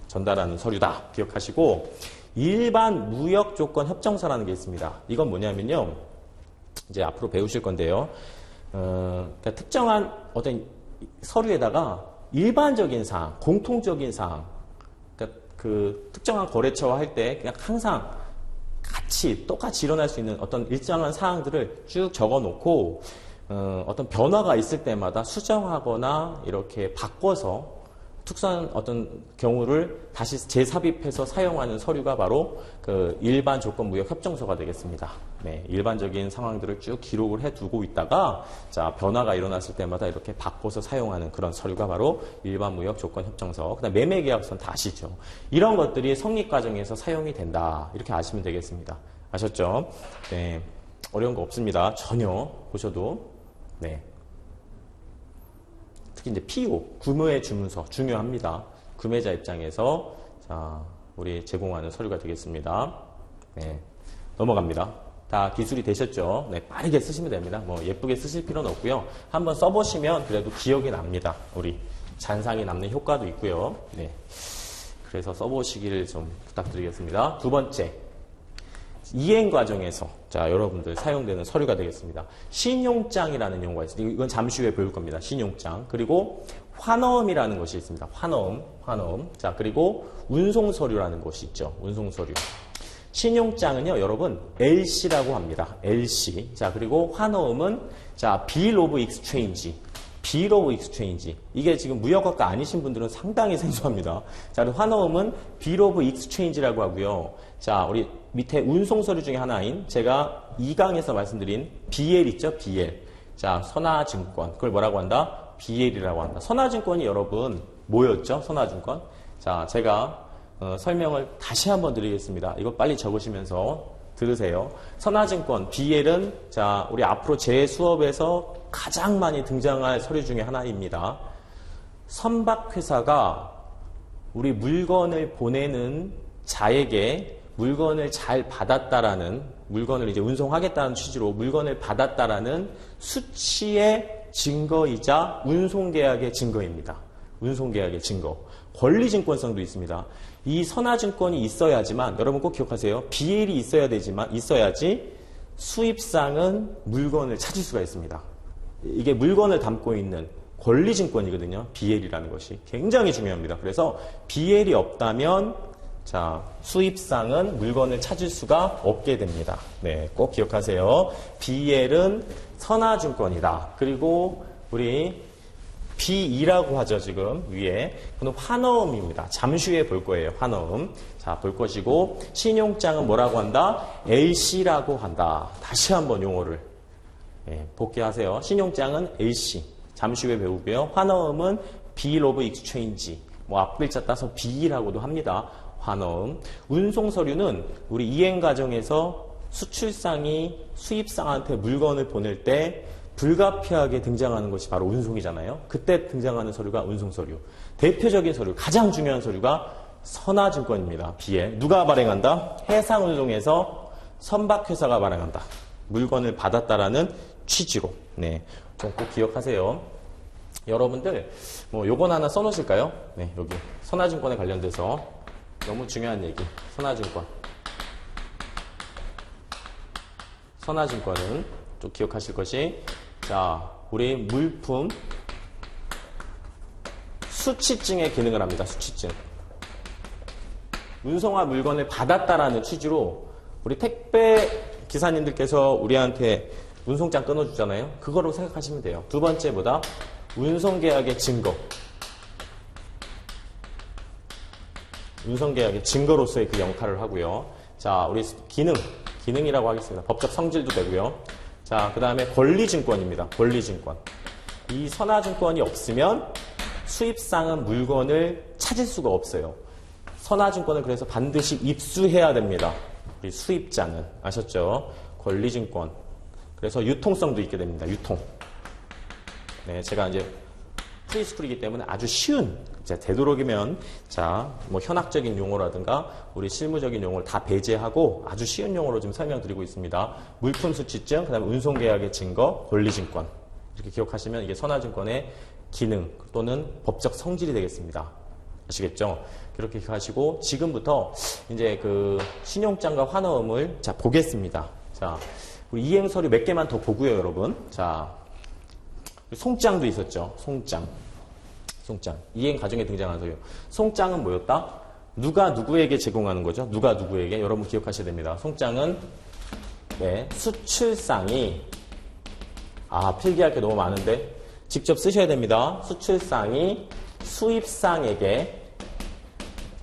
전달하는 서류다 기억하시고 일반 무역 조건 협정서라는 게 있습니다. 이건 뭐냐면요, 이제 앞으로 배우실 건데요. 그러니까 특정한 어떤 서류에다가 일반적인 사항, 공통적인 사항, 그러니까 그 특정한 거래처와 할 때 그냥 항상 똑같이 일어날 수 있는 어떤 일정한 사항들을 쭉 적어 놓고 어떤 변화가 있을 때마다 수정하거나 이렇게 바꿔서 특수한 어떤 경우를 다시 재삽입해서 사용하는 서류가 바로 그 일반 조건 무역 협정서가 되겠습니다. 네, 일반적인 상황들을 쭉 기록을 해두고 있다가 자, 변화가 일어났을 때마다 이렇게 바꿔서 사용하는 그런 서류가 바로 일반 무역 조건 협정서. 그다음 매매 계약서는 다 아시죠? 이런 것들이 성립 과정에서 사용이 된다. 이렇게 아시면 되겠습니다. 아셨죠? 네, 어려운 거 없습니다. 전혀 보셔도. 네. 특히 이제 PO, 구매 주문서 중요합니다. 구매자 입장에서 자, 우리 제공하는 서류가 되겠습니다. 네, 넘어갑니다. 다 기술이 되셨죠? 네, 빠르게 쓰시면 됩니다. 뭐 예쁘게 쓰실 필요는 없고요. 한번 써보시면 그래도 기억이 납니다. 우리 잔상이 남는 효과도 있고요. 네, 그래서 써보시기를 좀 부탁드리겠습니다. 두 번째, 이행 과정에서 자, 여러분들 사용되는 서류가 되겠습니다. 신용장이라는 용어가 있습니다. 이건 잠시 후에 배울 겁니다. 신용장. 그리고 환어음이라는 것이 있습니다. 환어음. 자, 그리고 운송서류라는 것이 있죠. 운송서류. 신용장은요, 여러분 LC라고 합니다. LC. 자, 그리고 환어음은 자, Bill of Exchange. Bill of Exchange. 이게 지금 무역학과 아니신 분들은 상당히 생소합니다. 자, 환어음은 Bill of Exchange라고 하고요. 자, 우리 밑에 운송서류 중에 하나인 제가 2강에서 말씀드린 BL 있죠? BL. 자, 선화증권. 그걸 뭐라고 한다? BL이라고 한다. 선화증권이 여러분 뭐였죠? 선화증권. 자, 제가 설명을 다시 한번 드리겠습니다. 이거 빨리 적으시면서 들으세요. 선화증권, BL은 자, 우리 앞으로 제 수업에서 가장 많이 등장할 서류 중에 하나입니다. 선박회사가 우리 물건을 보내는 자에게 물건을 잘 받았다라는, 물건을 이제 운송하겠다는 취지로 물건을 받았다라는 수치의 증거이자 운송계약의 증거입니다. 운송계약의 증거. 권리증권성도 있습니다. 이 선화증권이 있어야지만, 여러분 꼭 기억하세요. BL이 있어야지 수입상은 물건을 찾을 수가 있습니다. 이게 물건을 담고 있는 권리증권이거든요. BL이라는 것이. 굉장히 중요합니다. 그래서 BL이 없다면 자, 수입상은 물건을 찾을 수가 없게 됩니다. 네, 꼭 기억하세요. BL은 선화증권이다. 그리고 우리 B2라고 하죠, 지금 위에. 그건 환어음입니다. 잠시 후에 볼 거예요, 환어음. 자, 볼 것이고, 신용장은 뭐라고 한다? LC라고 한다. 다시 한번 용어를 복귀하세요. 신용장은 LC. 잠시 후에 배우고요. 환어음은 Bill of Exchange. 뭐 앞글자 따서 B라고도 합니다. 환어음. 운송서류는 우리 이행 과정에서 수출상이 수입상한테 물건을 보낼 때 불가피하게 등장하는 것이 바로 운송이잖아요. 그때 등장하는 서류가 운송서류. 대표적인 서류, 가장 중요한 서류가 선화증권입니다. BL. 누가 발행한다? 해상운송에서 선박회사가 발행한다. 물건을 받았다라는 취지로. 네, 좀 꼭 기억하세요. 여러분들 뭐 요건 하나 써놓으실까요? 네, 여기 선화증권에 관련돼서 너무 중요한 얘기. 선화증권은 좀 기억하실 것이 자, 우리 물품 수취증의 기능을 합니다. 수취증. 운송한 물건을 받았다라는 취지로 우리 택배 기사님들께서 우리한테 운송장 끊어주잖아요. 그거로 생각하시면 돼요. 두 번째 뭐다? 운송계약의 증거. 운송계약의 증거로서의 그 역할을 하고요. 자, 우리 기능이라고 하겠습니다. 법적 성질도 되고요. 자, 그 다음에 권리증권입니다. 권리증권. 이 선화증권이 없으면 수입상은 물건을 찾을 수가 없어요. 선화증권은 그래서 반드시 입수해야 됩니다. 우리 수입자는. 아셨죠? 권리증권. 그래서 유통성도 있게 됩니다. 유통. 네, 제가 이제 프리스쿨이기 때문에 아주 쉬운, 되도록이면, 자, 뭐 현학적인 용어라든가 우리 실무적인 용어를 다 배제하고 아주 쉬운 용어로 지금 설명드리고 있습니다. 물품 수취증, 그 다음에 운송계약의 증거, 권리증권. 이렇게 기억하시면 이게 선화증권의 기능 또는 법적 성질이 되겠습니다. 아시겠죠? 그렇게 기억하시고 지금부터 이제 그 신용장과 환어음을 자 보겠습니다. 자, 우리 이행 서류 몇 개만 더 보고요, 여러분. 자, 송장도 있었죠. 송장. 이행 과정에 등장하는 서류. 송장은 뭐였다? 누가 누구에게 제공하는 거죠? 누가 누구에게? 여러분 기억하셔야 됩니다. 송장은 네, 수출상이 필기할 게 너무 많은데 직접 쓰셔야 됩니다. 수출상이 수입상에게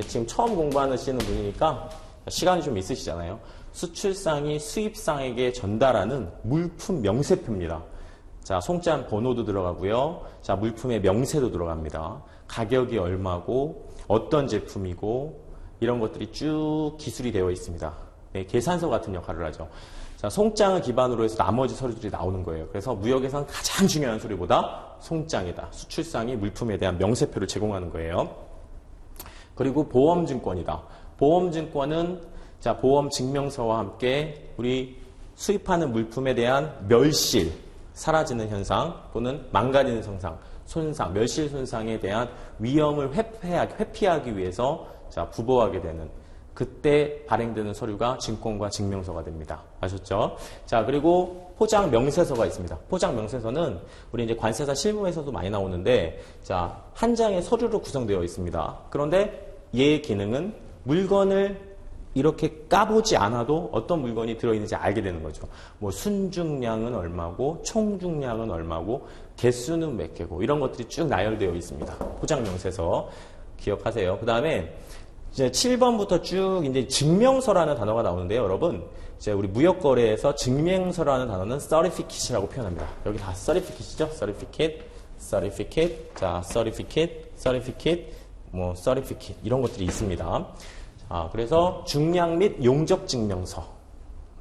지금 처음 공부하시는 분이니까 시간이 좀 있으시잖아요. 수출상이 수입상에게 전달하는 물품 명세표입니다. 자, 송장 번호도 들어가고요. 자, 물품의 명세도 들어갑니다. 가격이 얼마고 어떤 제품이고 이런 것들이 쭉 기술이 되어 있습니다. 네, 계산서 같은 역할을 하죠. 자, 송장을 기반으로 해서 나머지 서류들이 나오는 거예요. 그래서 무역에서는 가장 중요한 서류보다 송장이다. 수출상이 물품에 대한 명세표를 제공하는 거예요. 그리고 보험증권이다. 보험증권은 자, 보험증명서와 함께 우리 수입하는 물품에 대한 멸실, 사라지는 현상 또는 망가지는 손상, 멸실 손상에 대한 위험을 회피하기 위해서 자, 부보하게 되는 그때 발행되는 서류가 증권과 증명서가 됩니다. 아셨죠? 자, 그리고 포장 명세서가 있습니다. 포장 명세서는 우리 이제 관세사 실무에서도 많이 나오는데 자, 한 장의 서류로 구성되어 있습니다. 그런데 얘의 기능은 물건을 이렇게 까보지 않아도 어떤 물건이 들어있는지 알게 되는 거죠. 뭐 순중량은 얼마고 총중량은 얼마고 개수는 몇 개고 이런 것들이 쭉 나열되어 있습니다. 포장 명세서 기억하세요. 그 다음에 이제 7번부터 쭉 이제 증명서라는 단어가 나오는데요, 여러분. 이제 우리 무역거래에서 증명서라는 단어는 certificate이라고 표현합니다. 여기 다 certificate이죠? certificate, 자, certificate, 뭐 certificate 이런 것들이 있습니다. 그래서 중량 및 용적 증명서.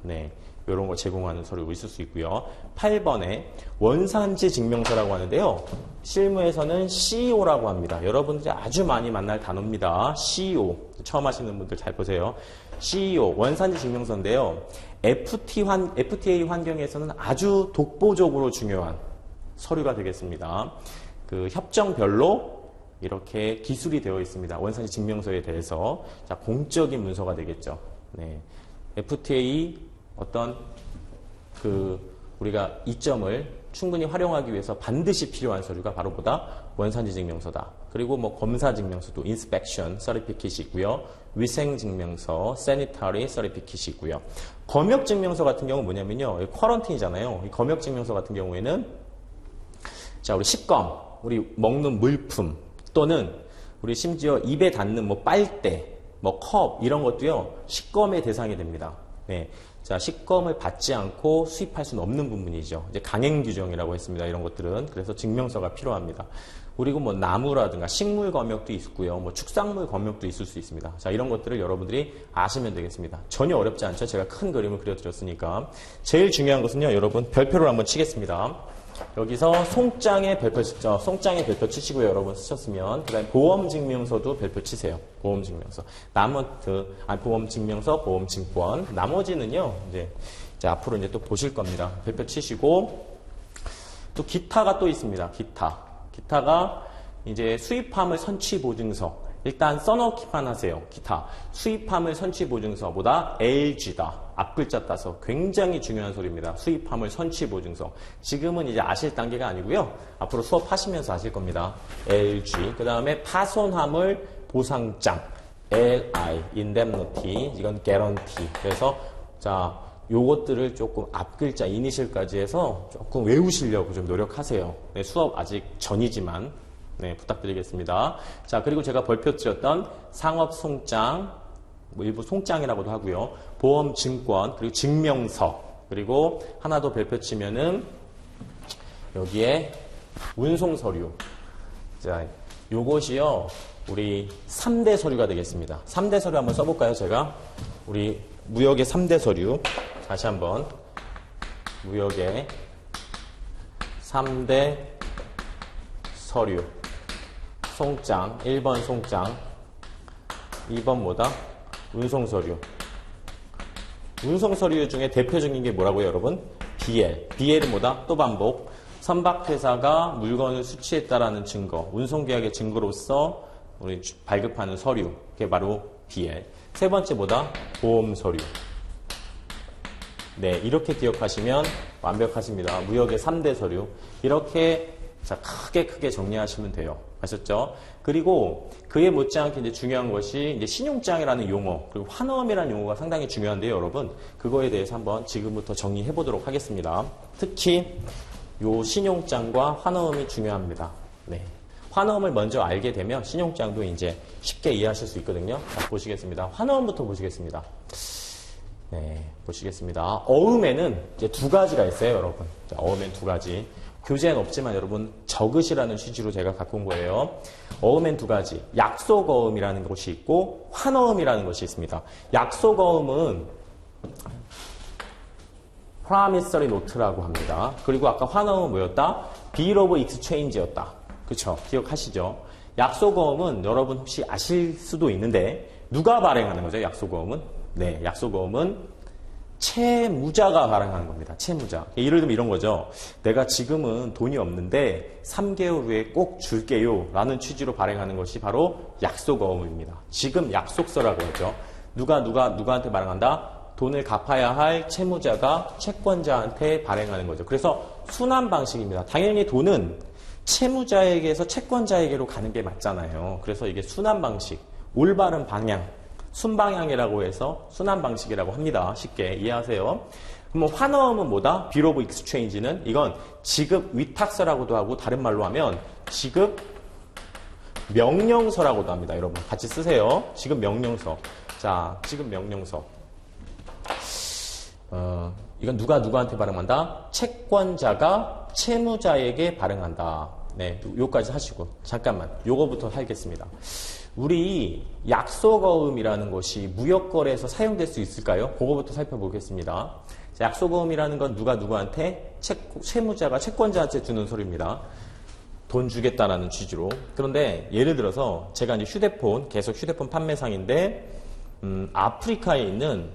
네. 이런 걸 제공하는 서류가 있을 수 있고요. 8번에 원산지 증명서라고 하는데요. 실무에서는 CEO라고 합니다. 여러분들이 아주 많이 만날 단어입니다. CEO. 처음 하시는 분들 잘 보세요. CEO, 원산지 증명서인데요. FTA 환경에서는 아주 독보적으로 중요한 서류가 되겠습니다. 그 협정별로 이렇게 기술이 되어 있습니다. 원산지 증명서에 대해서. 자, 공적인 문서가 되겠죠. 네. FTA 어떤 우리가 이점을 충분히 활용하기 위해서 반드시 필요한 서류가 바로 원산지 증명서다. 그리고 뭐 검사 증명서도 inspection certificate이 있고요. 위생 증명서 sanitary certificate이 있고요. 검역 증명서 같은 경우는 뭐냐면요. 쿼런틴이잖아요. 이 검역 증명서 같은 경우에는 자, 우리 식검, 우리 먹는 물품 또는 우리 심지어 입에 닿는 뭐 빨대, 뭐 컵 이런 것도요. 식검의 대상이 됩니다. 네. 자, 식검을 받지 않고 수입할 수는 없는 부분이죠. 이제 강행 규정이라고 했습니다. 이런 것들은. 그래서 증명서가 필요합니다. 그리고 뭐 나무라든가 식물 검역도 있고요. 뭐 축산물 검역도 있을 수 있습니다. 자, 이런 것들을 여러분들이 아시면 되겠습니다. 전혀 어렵지 않죠. 제가 큰 그림을 그려드렸으니까. 제일 중요한 것은요. 여러분 별표를 한번 치겠습니다. 여기서 송장의 별표 치시고요. 여러분 쓰셨으면. 그 다음에 보험증명서도 별표 치세요. 보험증명서. 보험증명서, 보험증권. 나머지는요, 이제 앞으로 이제 또 보실 겁니다. 별표 치시고, 또 기타가 또 있습니다. 기타가 이제 수입화물 선취보증서. 일단 써놓기만 하세요. 기타. 수입화물 선취보증서보다 LG다. 앞글자 따서 굉장히 중요한 소리입니다. 수입화물 선취보증서. 지금은 이제 아실 단계가 아니고요. 앞으로 수업하시면서 아실 겁니다. LG. 그 다음에 파손화물 보상장. LI. indemnity. 이건 guarantee. 그래서 자, 요것들을 조금 앞글자 이니셜까지 해서 조금 외우시려고 좀 노력하세요. 네, 수업 아직 전이지만 네, 부탁드리겠습니다. 자, 그리고 제가 벌표 드렸던 상업송장, 뭐 일부 송장이라고도 하고요. 보험증권, 그리고 증명서. 그리고 하나 더 별표 치면은 여기에 운송 서류. 자, 요것이요. 우리 3대 서류가 되겠습니다. 3대 서류 한번 써볼까요, 제가? 우리 무역의 3대 서류. 다시 한번. 무역의 3대 서류. 송장. 1번 송장. 2번 뭐다? 운송 서류. 운송 서류 중에 대표적인 게 뭐라고요, 여러분? BL. BL은 뭐다? 또 반복. 선박회사가 물건을 수취했다라는 증거, 운송계약의 증거로서 우리 발급하는 서류, 그게 바로 BL. 세 번째 뭐다? 보험 서류. 네, 이렇게 기억하시면 완벽하십니다. 무역의 3대 서류. 이렇게 자, 크게 정리하시면 돼요. 아셨죠? 그리고 그에 못지않게 이제 중요한 것이 이제 신용장이라는 용어, 그리고 환어음이라는 용어가 상당히 중요한데요, 여러분. 그거에 대해서 한번 지금부터 정리해 보도록 하겠습니다. 특히 요 신용장과 환어음이 중요합니다. 네. 환어음을 먼저 알게 되면 신용장도 이제 쉽게 이해하실 수 있거든요. 자, 보시겠습니다. 환어음부터 보시겠습니다. 네, 보시겠습니다. 어음에는 이제 두 가지가 있어요, 여러분. 자, 어음엔 두 가지. 교재엔 없지만 여러분 적으시라는 취지로 제가 갖고 온 거예요. 어음엔 두 가지. 약속어음이라는 것이 있고 환어음이라는 것이 있습니다. 약속어음은 promissory note라고 합니다. 그리고 아까 환어음은 뭐였다? bill of exchange였다. 그쵸? 기억하시죠? 약속어음은 여러분 혹시 아실 수도 있는데 누가 발행하는 거죠? 약속어음은? 네, 약속어음은 채무자가 발행하는 겁니다. 채무자. 예를 들면 이런 거죠. 내가 지금은 돈이 없는데 3개월 후에 꼭 줄게요 라는 취지로 발행하는 것이 바로 약속어음입니다. 지금 약속서라고 하죠. 누구한테 발행한다? 돈을 갚아야 할 채무자가 채권자한테 발행하는 거죠. 그래서 순환 방식입니다. 당연히 돈은 채무자에게서 채권자에게로 가는 게 맞잖아요. 그래서 이게 순환 방식, 올바른 방향, 순방향이라고 해서 순환 방식이라고 합니다. 쉽게 이해하세요. 그럼 환어음은 뭐다? bill of exchange는 이건 지급 위탁서라고도 하고 다른 말로 하면 지급 명령서라고도 합니다. 여러분 같이 쓰세요. 지급 명령서. 자, 지급 명령서. 이건 누구한테 발행한다? 채권자가 채무자에게 발행한다. 네, 요까지 하시고 잠깐만 요거부터 하겠습니다. 우리 약속어음이라는 것이 무역거래에서 사용될 수 있을까요? 그거부터 살펴보겠습니다. 자, 약속어음이라는 건 누구한테? 채무자가 채권자한테 주는 서류입니다. 돈 주겠다라는 취지로. 그런데 예를 들어서 제가 이제 계속 휴대폰 판매상인데 아프리카에 있는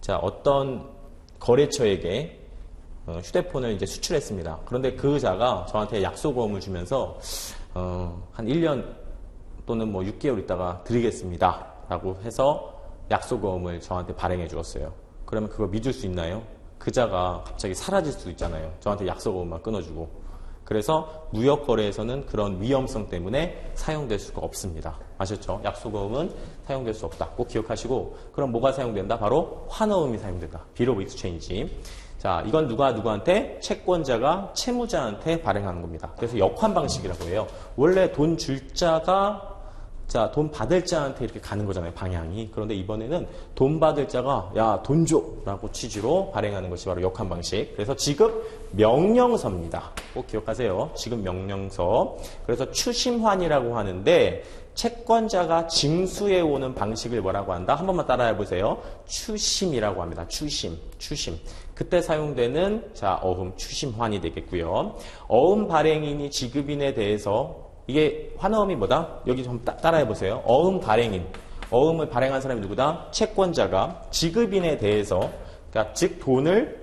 자, 어떤 거래처에게 휴대폰을 이제 수출했습니다. 그런데 그 자가 저한테 약속어음을 주면서 한 1년 또는 뭐 6개월 있다가 드리겠습니다 라고 해서 약속어음을 저한테 발행해 주었어요. 그러면 그거 믿을 수 있나요? 그자가 갑자기 사라질 수도 있잖아요. 저한테 약속어음만 끊어주고. 그래서 무역거래에서는 그런 위험성 때문에 사용될 수가 없습니다. 아셨죠? 약속어음은 사용될 수 없다. 꼭 기억하시고. 그럼 뭐가 사용된다? 바로 환어음이 사용된다. bill of exchange. 자, 이건 누구한테? 채권자가 채무자한테 발행하는 겁니다. 그래서 역환 방식이라고 해요. 원래 돈 줄 자가 자, 돈 받을 자한테 이렇게 가는 거잖아요, 방향이. 그런데 이번에는 돈 받을 자가 야, 돈 줘! 라고 취지로 발행하는 것이 바로 역환 방식. 그래서 지급 명령서입니다. 꼭 기억하세요. 지급 명령서. 그래서 추심환이라고 하는데 채권자가 징수해 오는 방식을 뭐라고 한다? 한 번만 따라해 보세요. 추심이라고 합니다. 추심. 그때 사용되는 자, 어음 추심환이 되겠고요. 어음 발행인이 지급인에 대해서 이게 환어음이 뭐다? 여기 좀 따라해 보세요. 어음 발행인. 어음을 발행한 사람이 누구다? 채권자가 지급인에 대해서 그러니까 즉 돈을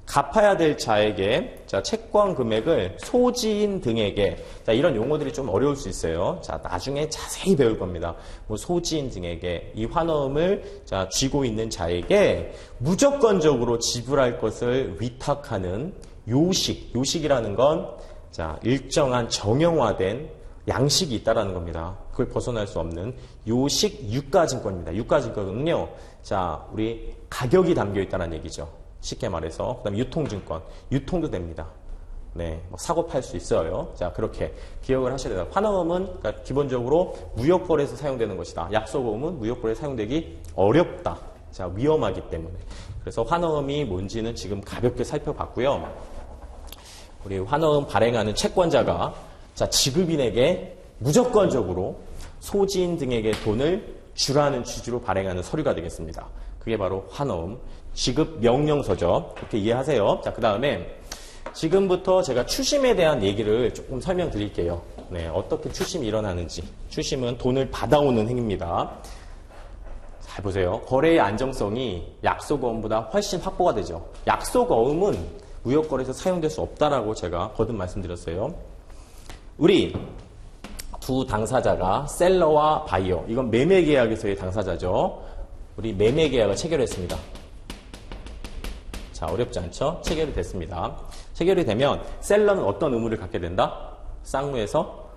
갚아야 될 자에게 자, 채권 금액을 소지인 등에게 자, 이런 용어들이 좀 어려울 수 있어요. 자, 나중에 자세히 배울 겁니다. 뭐 소지인 등에게 이 환어음을 자, 쥐고 있는 자에게 무조건적으로 지불할 것을 위탁하는 요식이라는 건 자, 일정한 정형화된 양식이 있다라는 겁니다. 그걸 벗어날 수 없는 요식 유가증권입니다. 유가증권은요, 자, 우리 가격이 담겨 있다는 얘기죠. 쉽게 말해서. 그 다음에 유통증권. 유통도 됩니다. 네, 뭐 사고 팔 수 있어요. 자, 그렇게 기억을 하셔야 돼요. 환어음은 그러니까 기본적으로 무역거래에서 사용되는 것이다. 약속어음은 무역거래에 사용되기 어렵다. 자, 위험하기 때문에. 그래서 환어음이 뭔지는 지금 가볍게 살펴봤고요. 우리 환어음 발행하는 채권자가 자, 지급인에게 무조건적으로 소지인 등에게 돈을 주라는 취지로 발행하는 서류가 되겠습니다. 그게 바로 환어음, 지급 명령서죠. 이렇게 이해하세요. 자, 그 다음에 지금부터 제가 추심에 대한 얘기를 조금 설명드릴게요. 네, 어떻게 추심이 일어나는지. 추심은 돈을 받아오는 행위입니다. 잘 보세요. 거래의 안정성이 약속어음보다 훨씬 확보가 되죠. 약속어음은 무역거래에서 사용될 수 없다라고 제가 거듭 말씀드렸어요. 우리 두 당사자가 셀러와 바이어, 이건 매매계약에서의 당사자죠. 우리 매매계약을 체결했습니다. 자, 어렵지 않죠? 체결이 됐습니다. 체결이 되면 셀러는 어떤 의무를 갖게 된다? 쌍무에서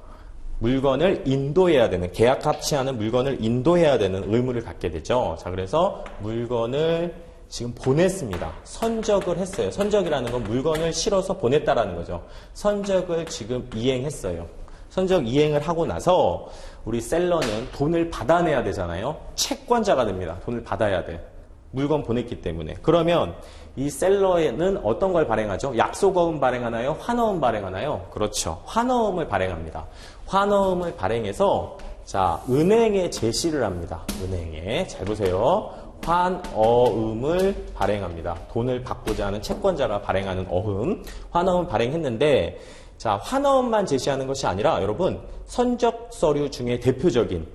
물건을 인도해야 되는, 계약 합치하는 물건을 인도해야 되는 의무를 갖게 되죠. 자, 그래서 물건을 지금 보냈습니다. 선적을 했어요. 선적이라는 건 물건을 실어서 보냈다라는 거죠. 선적을 지금 이행했어요. 선적 이행을 하고 나서 우리 셀러는 돈을 받아내야 되잖아요. 채권자가 됩니다. 돈을 받아야 돼. 물건 보냈기 때문에. 그러면 이 셀러에는 어떤 걸 발행하죠? 약속어음 발행하나요? 환어음 발행하나요? 그렇죠. 환어음을 발행합니다. 환어음을 발행해서 자, 은행에 제시를 합니다. 은행에. 잘 보세요. 환어음을 발행합니다. 돈을 받고자 하는 채권자가 발행하는 어음. 환어음 발행했는데 자, 환어음만 제시하는 것이 아니라 여러분 선적 서류 중에 대표적인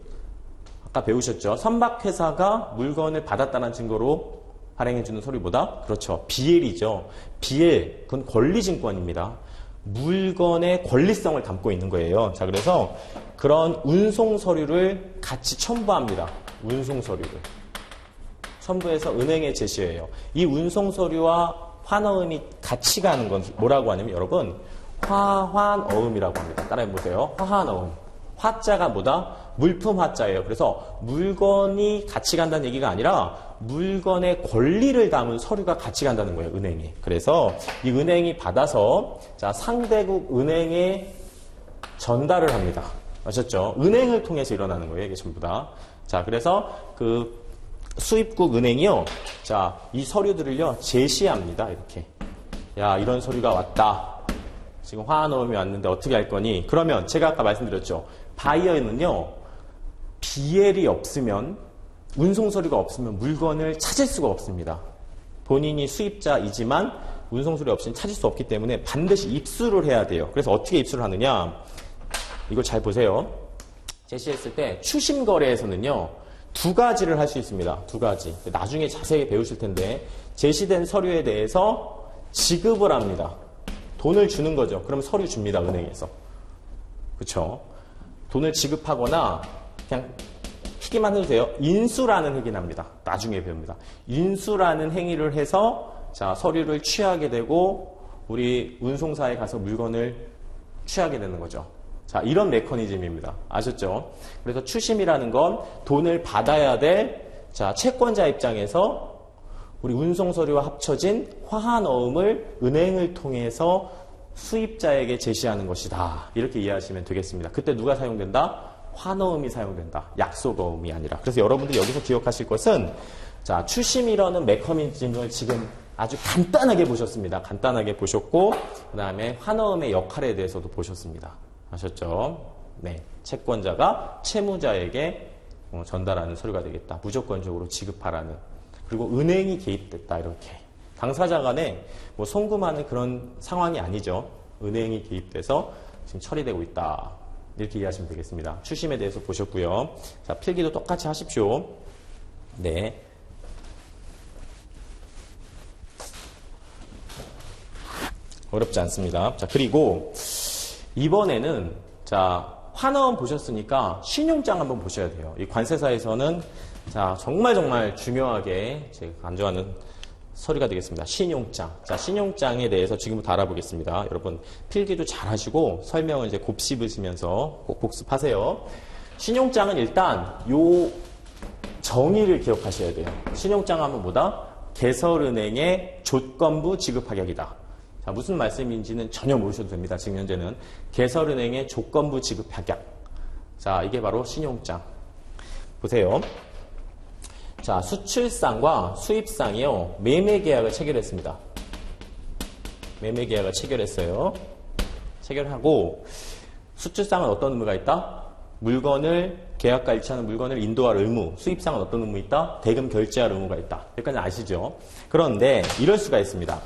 아까 배우셨죠? 선박회사가 물건을 받았다는 증거로 발행해주는 서류보다 그렇죠. BL이죠. BL, 그건 권리증권입니다. 물건의 권리성을 담고 있는 거예요. 자, 그래서 그런 운송 서류를 같이 첨부합니다. 운송 서류를. 첨부해서 은행에 제시해요. 이 운송 서류와 환어음이 같이 가는 건 뭐라고 하냐면 여러분 화환어음이라고 합니다. 따라해보세요. 화환어음. 화자가 뭐다? 물품 화자예요. 그래서 물건이 같이 간다는 얘기가 아니라 물건의 권리를 담은 서류가 같이 간다는 거예요. 은행에. 그래서 이 은행이 받아서 자, 상대국 은행에 전달을 합니다. 아셨죠? 은행을 통해서 일어나는 거예요. 이게 전부 다. 자, 그래서 그 수입국 은행이요. 자, 이 서류들을요. 제시합니다. 이렇게. 야, 이런 서류가 왔다. 지금 화환어음이 왔는데 어떻게 할 거니? 그러면 제가 아까 말씀드렸죠. 바이어는요. BL이 없으면 운송 서류가 없으면 물건을 찾을 수가 없습니다. 본인이 수입자이지만 운송 서류 없이는 찾을 수 없기 때문에 반드시 입수를 해야 돼요. 그래서 어떻게 입수를 하느냐? 이걸 잘 보세요. 제시했을 때 추심 거래에서는요. 두 가지를 할 수 있습니다. 두 가지. 나중에 자세히 배우실 텐데 제시된 서류에 대해서 지급을 합니다. 돈을 주는 거죠. 그럼 서류 줍니다. 은행에서. 그렇죠? 돈을 지급하거나 그냥 희기만 해도 돼요. 인수라는 행위를 합니다. 나중에 배웁니다. 인수라는 행위를 해서 자, 서류를 취하게 되고 우리 운송사에 가서 물건을 취하게 되는 거죠. 자, 이런 메커니즘입니다. 아셨죠? 그래서 추심이라는 건 돈을 받아야 될 자, 채권자 입장에서 우리 운송 서류와 합쳐진 화환어음을 은행을 통해서 수입자에게 제시하는 것이다. 이렇게 이해하시면 되겠습니다. 그때 누가 사용된다? 환어음이 사용된다. 약속어음이 아니라. 그래서 여러분들 여기서 기억하실 것은 자, 추심이라는 메커니즘을 지금 아주 간단하게 보셨습니다. 간단하게 보셨고 그 다음에 환어음의 역할에 대해서도 보셨습니다. 아셨죠? 네, 채권자가 채무자에게 전달하는 서류가 되겠다. 무조건적으로 지급하라는. 그리고 은행이 개입됐다. 이렇게. 당사자 간에 뭐 송금하는 그런 상황이 아니죠. 은행이 개입돼서 지금 처리되고 있다. 이렇게 이해하시면 되겠습니다. 추심에 대해서 보셨고요. 자, 필기도 똑같이 하십시오. 네. 어렵지 않습니다. 자, 그리고 이번에는 자, 환어음 보셨으니까 신용장 한번 보셔야 돼요. 이 관세사에서는 자, 정말 중요하게 제가 강조하는 서류가 되겠습니다. 신용장. 자, 신용장에 대해서 지금부터 알아보겠습니다. 여러분, 필기도 잘 하시고 설명을 이제 곱씹으시면서 꼭 복습하세요. 신용장은 일단 요 정의를 기억하셔야 돼요. 신용장 하면 뭐다? 개설은행의 조건부 지급합약이다. 자, 무슨 말씀인지는 전혀 모르셔도 됩니다. 지금 현재는 개설은행의 조건부 지급합약. 자, 이게 바로 신용장. 보세요. 자, 수출상과 수입상이요, 매매계약을 체결했습니다. 매매계약을 체결했어요. 체결하고, 수출상은 어떤 의무가 있다? 물건을, 계약과 일치하는 물건을 인도할 의무. 수입상은 어떤 의무 있다? 대금 결제할 의무가 있다. 여기까지 아시죠? 그런데 이럴 수가 있습니다.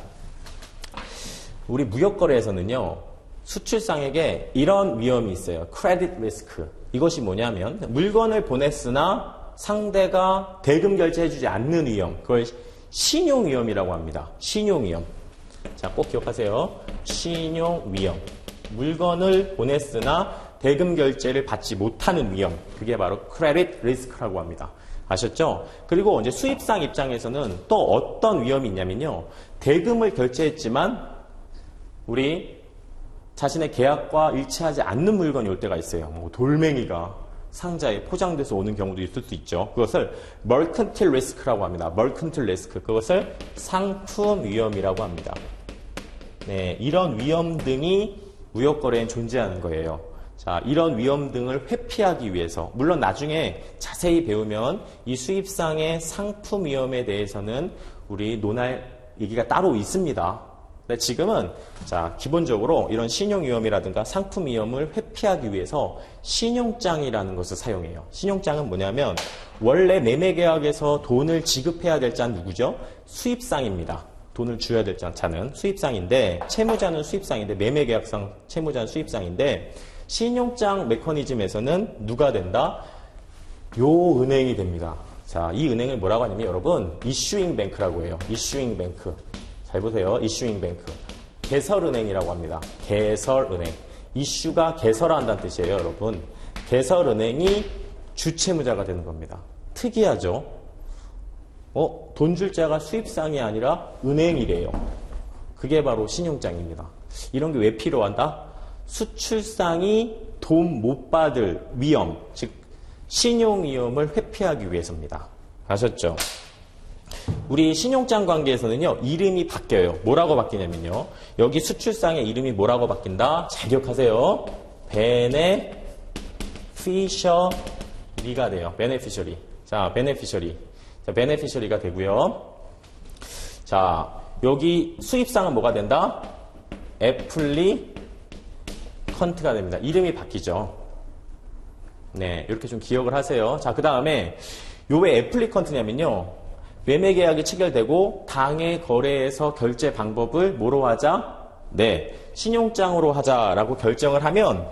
우리 무역거래에서는요, 수출상에게 이런 위험이 있어요. 크레딧 리스크. 이것이 뭐냐면, 물건을 보냈으나 상대가 대금 결제해주지 않는 위험. 그걸 신용위험이라고 합니다. 신용위험. 자, 꼭 기억하세요. 신용위험. 물건을 보냈으나 대금 결제를 받지 못하는 위험. 그게 바로 크레딧 리스크라고 합니다. 아셨죠? 그리고 이제 수입상 입장에서는 또 어떤 위험이 있냐면요. 대금을 결제했지만 우리 자신의 계약과 일치하지 않는 물건이 올 때가 있어요. 뭐 돌멩이가 상자에 포장돼서 오는 경우도 있을 수 있죠. 그것을 멀컨틸 리스크라고 합니다. 멀컨틸 리스크. 그것을 상품 위험이라고 합니다. 네, 이런 위험 등이 무역거래엔 존재하는 거예요. 자, 이런 위험 등을 회피하기 위해서, 물론 나중에 자세히 배우면 이 수입상의 상품 위험에 대해서는 우리 논할 얘기가 따로 있습니다. 근데 지금은 자, 기본적으로 이런 신용 위험이라든가 상품 위험을 회피하기 위해서 신용장이라는 것을 사용해요. 신용장은 뭐냐면 원래 매매 계약에서 돈을 지급해야 될 자는 누구죠? 수입상입니다. 돈을 줘야 될 자는 수입상인데, 채무자는 수입상인데, 매매 계약상 채무자는 수입상인데, 신용장 메커니즘에서는 누가 된다? 요 은행이 됩니다. 자, 이 은행을 뭐라고 하냐면 여러분, 이슈잉 뱅크라고 해요. 이슈잉 뱅크. 잘 보세요. 이슈잉 뱅크. 개설은행이라고 합니다. 개설은행. 이슈가 개설한다는 뜻이에요, 여러분. 개설은행이 주채무자가 되는 겁니다. 특이하죠? 돈 줄 자가 수입상이 아니라 은행이래요. 그게 바로 신용장입니다. 이런 게 왜 필요한다? 수출상이 돈 못 받을 위험, 즉 신용위험을 회피하기 위해서입니다. 아셨죠? 우리 신용장 관계에서는요, 이름이 바뀌어요. 뭐라고 바뀌냐면요, 여기 수출상의 이름이 뭐라고 바뀐다? 잘 기억하세요. 베네피셔리가 돼요. 베네피셔리. 자, 베네피셔리. 자, 베네피셔리가 되고요. 자, 여기 수입상은 뭐가 된다? 애플리컨트가 됩니다. 이름이 바뀌죠. 네, 이렇게 좀 기억을 하세요. 자, 그 다음에 요 왜 애플리컨트냐면요, 매매 계약이 체결되고 당해 거래에서 결제 방법을 뭐로 하자? 네, 신용장으로 하자라고 결정을 하면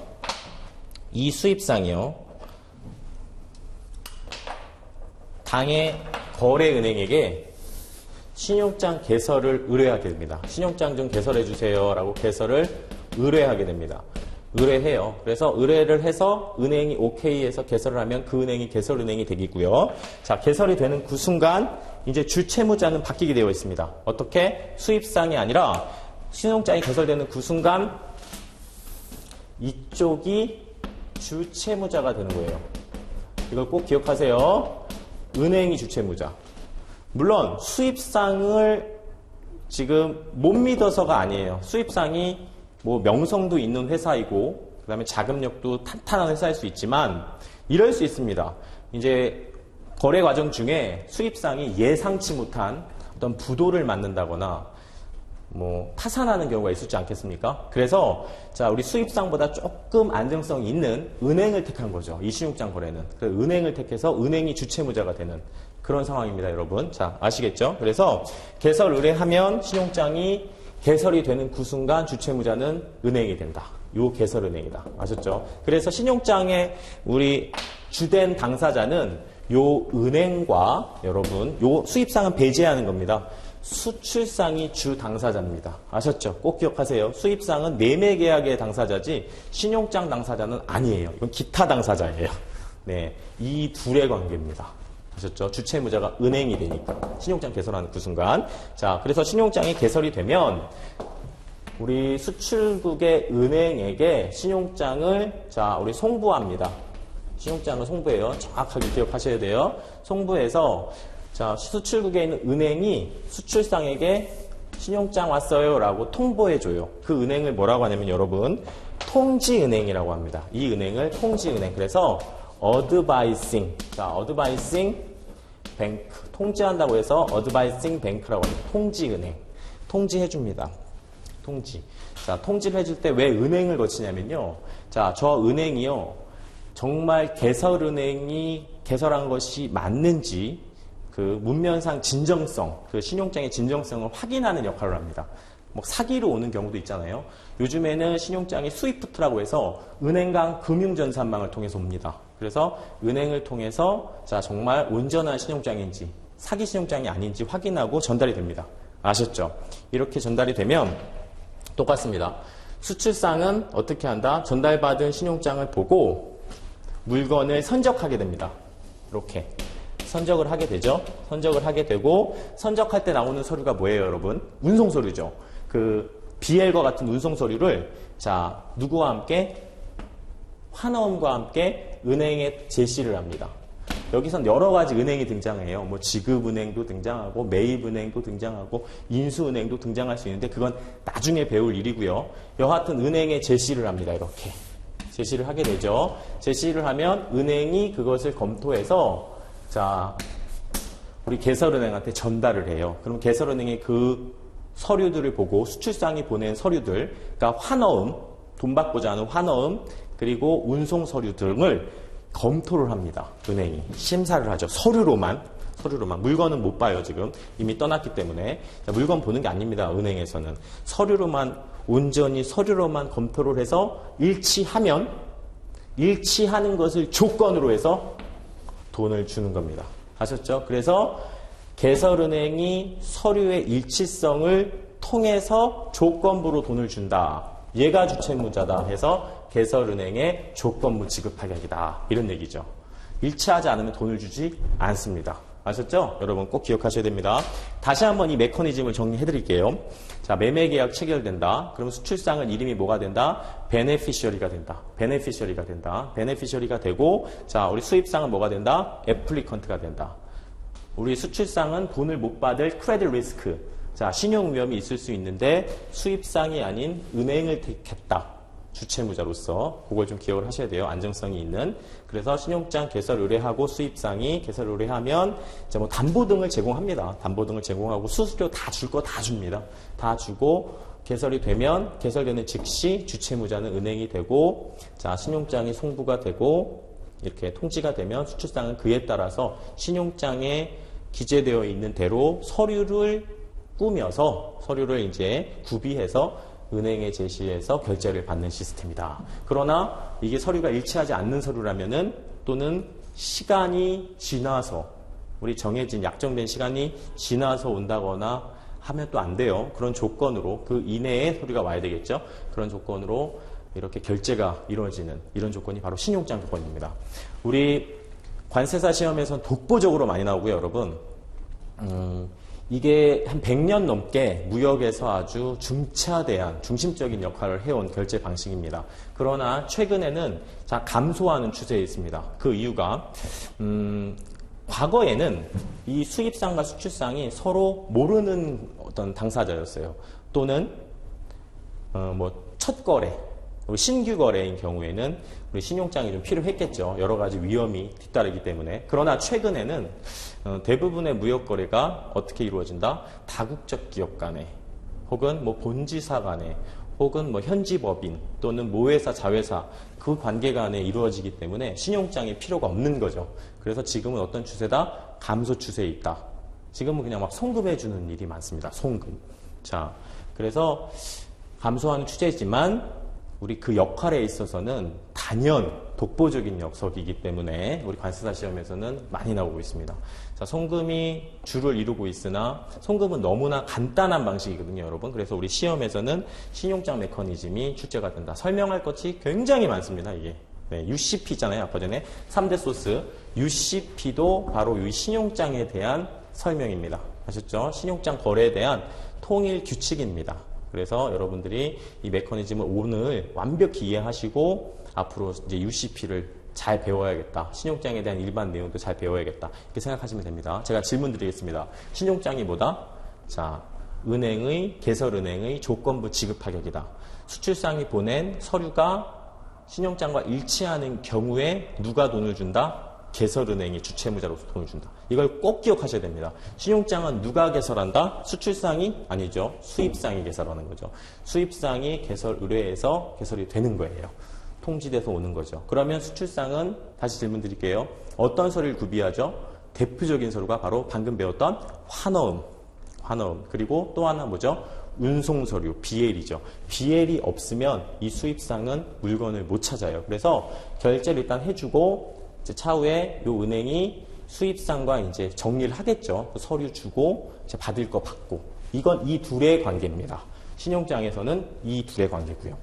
이 수입상이요, 당해 거래은행에게 신용장 개설을 의뢰하게 됩니다. 신용장 좀 개설해 주세요 라고 개설을 의뢰하게 됩니다. 의뢰해요. 그래서 의뢰를 해서 은행이 오케이 해서 개설을 하면 그 은행이 개설은행이 되겠고요. 자, 개설이 되는 그 순간 이제 주채무자는 바뀌게 되어 있습니다. 어떻게? 수입상이 아니라 신용장이 개설되는 그 순간 이쪽이 주채무자가 되는 거예요. 이걸 꼭 기억하세요. 은행이 주채무자. 물론 수입상을 지금 못 믿어서가 아니에요. 수입상이 뭐 명성도 있는 회사이고 그다음에 자금력도 탄탄한 회사일 수 있지만 이럴 수 있습니다. 이제 거래 과정 중에 수입상이 예상치 못한 어떤 부도를 맞는다거나 뭐 파산하는 경우가 있었지 않겠습니까? 그래서 자, 우리 수입상보다 조금 안정성 있는 은행을 택한 거죠. 이 신용장 거래는. 그래서 은행을 택해서 은행이 주채무자가 되는 그런 상황입니다, 여러분. 자, 아시겠죠? 그래서 개설 의뢰하면 신용장이 개설이 되는 그 순간 주채무자는 은행이 된다. 요 개설은행이다. 아셨죠? 그래서 신용장의 우리 주된 당사자는 요 은행과 여러분, 요 수입상은 배제하는 겁니다. 수출상이 주 당사자입니다. 아셨죠? 꼭 기억하세요. 수입상은 매매계약의 당사자지 신용장 당사자는 아니에요. 이건 기타 당사자예요. 네, 이 둘의 관계입니다. 아셨죠? 주채무자가 은행이 되니까 신용장 개설하는 그 순간. 자, 그래서 신용장이 개설이 되면 우리 수출국의 은행에게 신용장을 자, 우리 송부합니다. 신용장을 송부해요. 정확하게 기억하셔야 돼요. 송부해서 자, 수출국에 있는 은행이 수출상에게 신용장 왔어요 라고 통보해줘요. 그 은행을 뭐라고 하냐면 여러분, 통지은행이라고 합니다. 이 은행을 통지은행. 그래서 어드바이싱. 자, 어드바이싱 뱅크, 통지한다고 해서 어드바이싱 뱅크라고 합니다. 통지은행. 통지해줍니다. 통지. 자, 통지를 해줄 때 왜 은행을 거치냐면요. 자, 저 은행이요. 정말 개설은행이 개설한 것이 맞는지 그 문면상 진정성, 그 신용장의 진정성을 확인하는 역할을 합니다. 뭐 사기로 오는 경우도 있잖아요. 요즘에는 신용장이 스위프트라고 해서 은행 간 금융전산망을 통해서 옵니다. 그래서 은행을 통해서 자, 정말 온전한 신용장인지 사기 신용장이 아닌지 확인하고 전달이 됩니다. 아셨죠? 이렇게 전달이 되면 똑같습니다. 수출상은 어떻게 한다? 전달받은 신용장을 보고 물건을 선적하게 됩니다. 이렇게 선적을 하게 되죠. 선적을 하게 되고 선적할 때 나오는 서류가 뭐예요, 여러분? 운송 서류죠. 그 비엘과 같은 운송 서류를 자, 누구와 함께? 환어음과 함께 은행에 제시를 합니다. 여기선 여러 가지 은행이 등장해요. 뭐 지급은행도 등장하고 매입은행도 등장하고 인수은행도 등장할 수 있는데 그건 나중에 배울 일이고요. 여하튼 은행에 제시를 합니다. 이렇게 제시를 하게 되죠. 제시를 하면 은행이 그것을 검토해서 자, 우리 개설은행한테 전달을 해요. 그럼 개설은행이 그 서류들을 보고 수출상이 보낸 서류들, 그러니까 환어음, 돈 받고자 하는 환어음, 그리고 운송 서류 등을 검토를 합니다. 은행이 심사를 하죠. 서류로만 물건은 못 봐요. 지금 이미 떠났기 때문에 자, 물건 보는 게 아닙니다. 은행에서는 서류로만 온전히 서류로만 검토를 해서 일치하면 일치하는 것을 조건으로 해서 돈을 주는 겁니다. 아셨죠? 그래서 개설은행이 서류의 일치성을 통해서 조건부로 돈을 준다. 얘가 주채무자다 해서 개설은행의 조건부 지급하격이다. 이런 얘기죠. 일치하지 않으면 돈을 주지 않습니다. 아셨죠? 여러분 꼭 기억하셔야 됩니다. 다시 한번 이 메커니즘을 정리해 드릴게요. 자, 매매계약 체결된다. 그럼 수출상은 이름이 뭐가 된다? 베네피셔리가 된다. 베네피셔리가 된다. 베네피셔리가 되고 자, 우리 수입상은 뭐가 된다? 애플리컨트가 된다. 우리 수출상은 돈을 못 받을 크레딧 리스크. 자, 신용 위험이 있을 수 있는데 수입상이 아닌 은행을 택했다. 주채무자로서 그걸 좀 기억을 하셔야 돼요. 안정성이 있는. 그래서 신용장 개설 의뢰하고 수입상이 개설 의뢰하면 이제 뭐 담보 등을 제공합니다. 담보 등을 제공하고 수수료 다 줄 거 다 줍니다. 다 주고 개설이 되면 개설되는 즉시 주채무자는 은행이 되고 자, 신용장이 송부가 되고 이렇게 통지가 되면 수출상은 그에 따라서 신용장에 기재되어 있는 대로 서류를 꾸며서 서류를 이제 구비해서 은행에 제시해서 결제를 받는 시스템이다. 그러나 이게 서류가 일치하지 않는 서류라면은 또는 시간이 지나서 우리 정해진 약정된 시간이 지나서 온다거나 하면 또 안 돼요. 그런 조건으로 그 이내에 서류가 와야 되겠죠. 그런 조건으로 이렇게 결제가 이루어지는 이런 조건이 바로 신용장 조건입니다. 우리 관세사 시험에서는 독보적으로 많이 나오고요, 여러분. 이게 한 100년 넘게 무역에서 아주 중차대한 중심적인 역할을 해온 결제 방식입니다. 그러나 최근에는 감소하는 추세에 있습니다. 그 이유가 과거에는 이 수입상과 수출상이 서로 모르는 어떤 당사자였어요. 또는 첫 거래, 신규 거래인 경우에는 우리 신용장이 좀 필요했겠죠. 여러 가지 위험이 뒤따르기 때문에. 그러나 최근에는 대부분의 무역 거래가 어떻게 이루어진다? 다국적 기업 간에, 혹은 본지사 간에, 혹은 현지 법인 또는 모회사, 자회사 그 관계 간에 이루어지기 때문에 신용장이 필요가 없는 거죠. 그래서 지금은 어떤 추세다? 감소 추세에 있다. 지금은 그냥 막 송금해 주는 일이 많습니다. 송금. 자, 그래서 감소하는 추세지만 우리 그 역할에 있어서는 단연 독보적인 녀석이기 때문에 우리 관세사 시험에서는 많이 나오고 있습니다. 자, 송금이 주를 이루고 있으나 송금은 너무나 간단한 방식이거든요, 여러분. 그래서 우리 시험에서는 신용장 메커니즘이 출제가 된다. 설명할 것이 굉장히 많습니다, 이게. 네, UCP 있잖아요, 아까 전에. 3대 소스. UCP도 바로 이 신용장에 대한 설명입니다. 아셨죠? 신용장 거래에 대한 통일 규칙입니다. 그래서 여러분들이 이 메커니즘을 오늘 완벽히 이해하시고 앞으로 이제 UCP를 잘 배워야겠다. 신용장에 대한 일반 내용도 잘 배워야겠다. 이렇게 생각하시면 됩니다. 제가 질문 드리겠습니다. 신용장이 뭐다? 자, 개설은행의 조건부 지급하격이다. 수출상이 보낸 서류가 신용장과 일치하는 경우에 누가 돈을 준다? 개설은행이 주채무자로서 돈을 준다. 이걸 꼭 기억하셔야 됩니다. 신용장은 누가 개설한다? 수출상이 아니죠. 수입상이 개설하는 거죠. 수입상이 개설 의뢰해서 개설이 되는 거예요. 통지돼서 오는 거죠. 그러면 수출상은 다시 질문 드릴게요. 어떤 서류를 구비하죠? 대표적인 서류가 바로 방금 배웠던 환어음. 그리고 또 하나 뭐죠? 운송서류, BL이죠. BL이 없으면 이 수입상은 물건을 못 찾아요. 그래서 결제를 일단 해주고 이제 차후에 이 은행이 수입상과 이제 정리를 하겠죠. 서류 주고 이제 받을 거 받고. 이건 이 둘의 관계입니다. 신용장에서는 이 둘의 관계고요.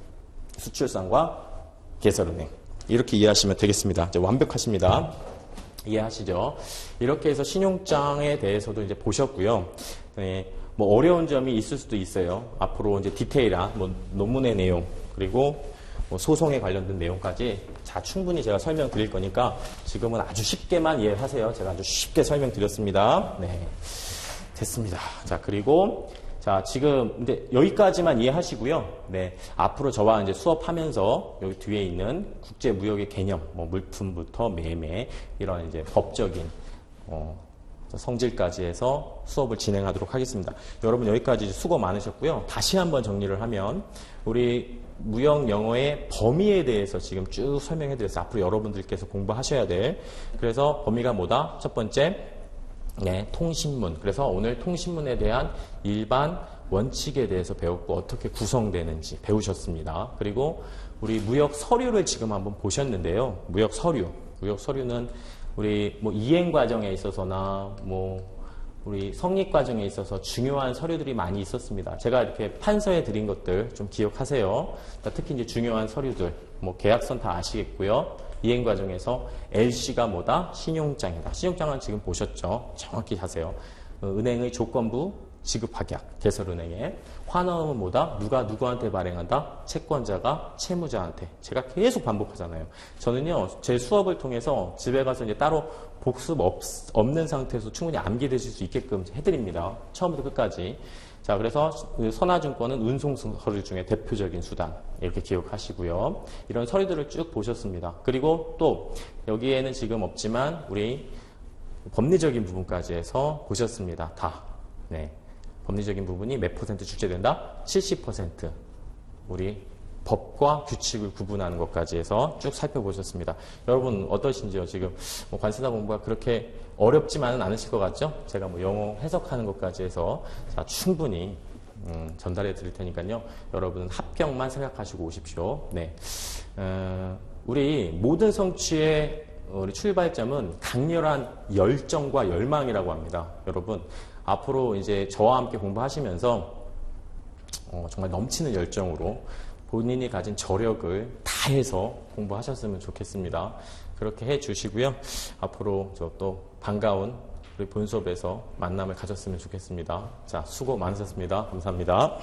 수출상과 개설은행. 이렇게 이해하시면 되겠습니다. 이제 완벽하십니다. 이해하시죠? 이렇게 해서 신용장에 대해서도 이제 보셨고요. 네, 뭐 어려운 점이 있을 수도 있어요. 앞으로 이제 디테일한 뭐 논문의 내용 그리고 뭐 소송에 관련된 내용까지 자 충분히 제가 설명드릴 거니까 지금은 아주 쉽게만 이해하세요. 제가 아주 쉽게 설명드렸습니다. 네, 됐습니다. 자 그리고 자 지금 이제 여기까지만 이해하시고요. 네, 앞으로 저와 이제 수업하면서 여기 뒤에 있는 국제 무역의 개념, 뭐 물품부터 매매 이런 이제 법적인 성질까지 해서 수업을 진행하도록 하겠습니다. 여러분 여기까지 수고 많으셨고요. 다시 한번 정리를 하면 우리 무역 영어의 범위에 대해서 지금 쭉 설명해 드렸어요. 앞으로 여러분들께서 공부하셔야 될. 그래서 범위가 뭐다? 첫 번째, 네, 통신문. 그래서 오늘 통신문에 대한 일반 원칙에 대해서 배웠고 어떻게 구성되는지 배우셨습니다. 그리고 우리 무역 서류를 지금 한번 보셨는데요. 무역 서류는 우리 뭐 이행 과정에 있어서나 뭐 우리 성립 과정에 있어서 중요한 서류들이 많이 있었습니다. 제가 이렇게 판서해 드린 것들 좀 기억하세요. 특히 이제 중요한 서류들, 뭐 계약선 다 아시겠고요. 이행 과정에서 LC가 뭐다? 신용장이다. 신용장은 지금 보셨죠? 정확히 하세요. 은행의 조건부 지급확약, 개설은행에. 환어음은 뭐다? 누가 누구한테 발행한다? 채권자가 채무자한테. 제가 계속 반복하잖아요. 저는요, 제 수업을 통해서 집에 가서 이제 따로 복습 없는 상태에서 충분히 암기되실 수 있게끔 해드립니다. 처음부터 끝까지. 자, 그래서 선화증권은 운송 서류 중에 대표적인 수단. 이렇게 기억하시고요. 이런 서류들을 쭉 보셨습니다. 그리고 또 여기에는 지금 없지만 우리 법리적인 부분까지 해서 보셨습니다. 다. 네. 법리적인 부분이 몇 퍼센트 출제된다? 70%. 우리 법과 규칙을 구분하는 것까지 해서 쭉 살펴보셨습니다. 여러분 어떠신지요? 지금 뭐 관세사 공부가 그렇게 어렵지만은 않으실 것 같죠? 제가 뭐 영어 해석하는 것까지 해서 자, 충분히 전달해 드릴 테니까요. 여러분은 합격만 생각하시고 오십시오. 네. 우리 모든 성취의 우리 출발점은 강렬한 열정과 열망이라고 합니다. 여러분 앞으로 이제 저와 함께 공부하시면서 정말 넘치는 열정으로 본인이 가진 저력을 다해서 공부하셨으면 좋겠습니다. 그렇게 해 주시고요. 앞으로 저 또 반가운 우리 본 수업에서 만남을 가졌으면 좋겠습니다. 자, 수고 많으셨습니다. 감사합니다.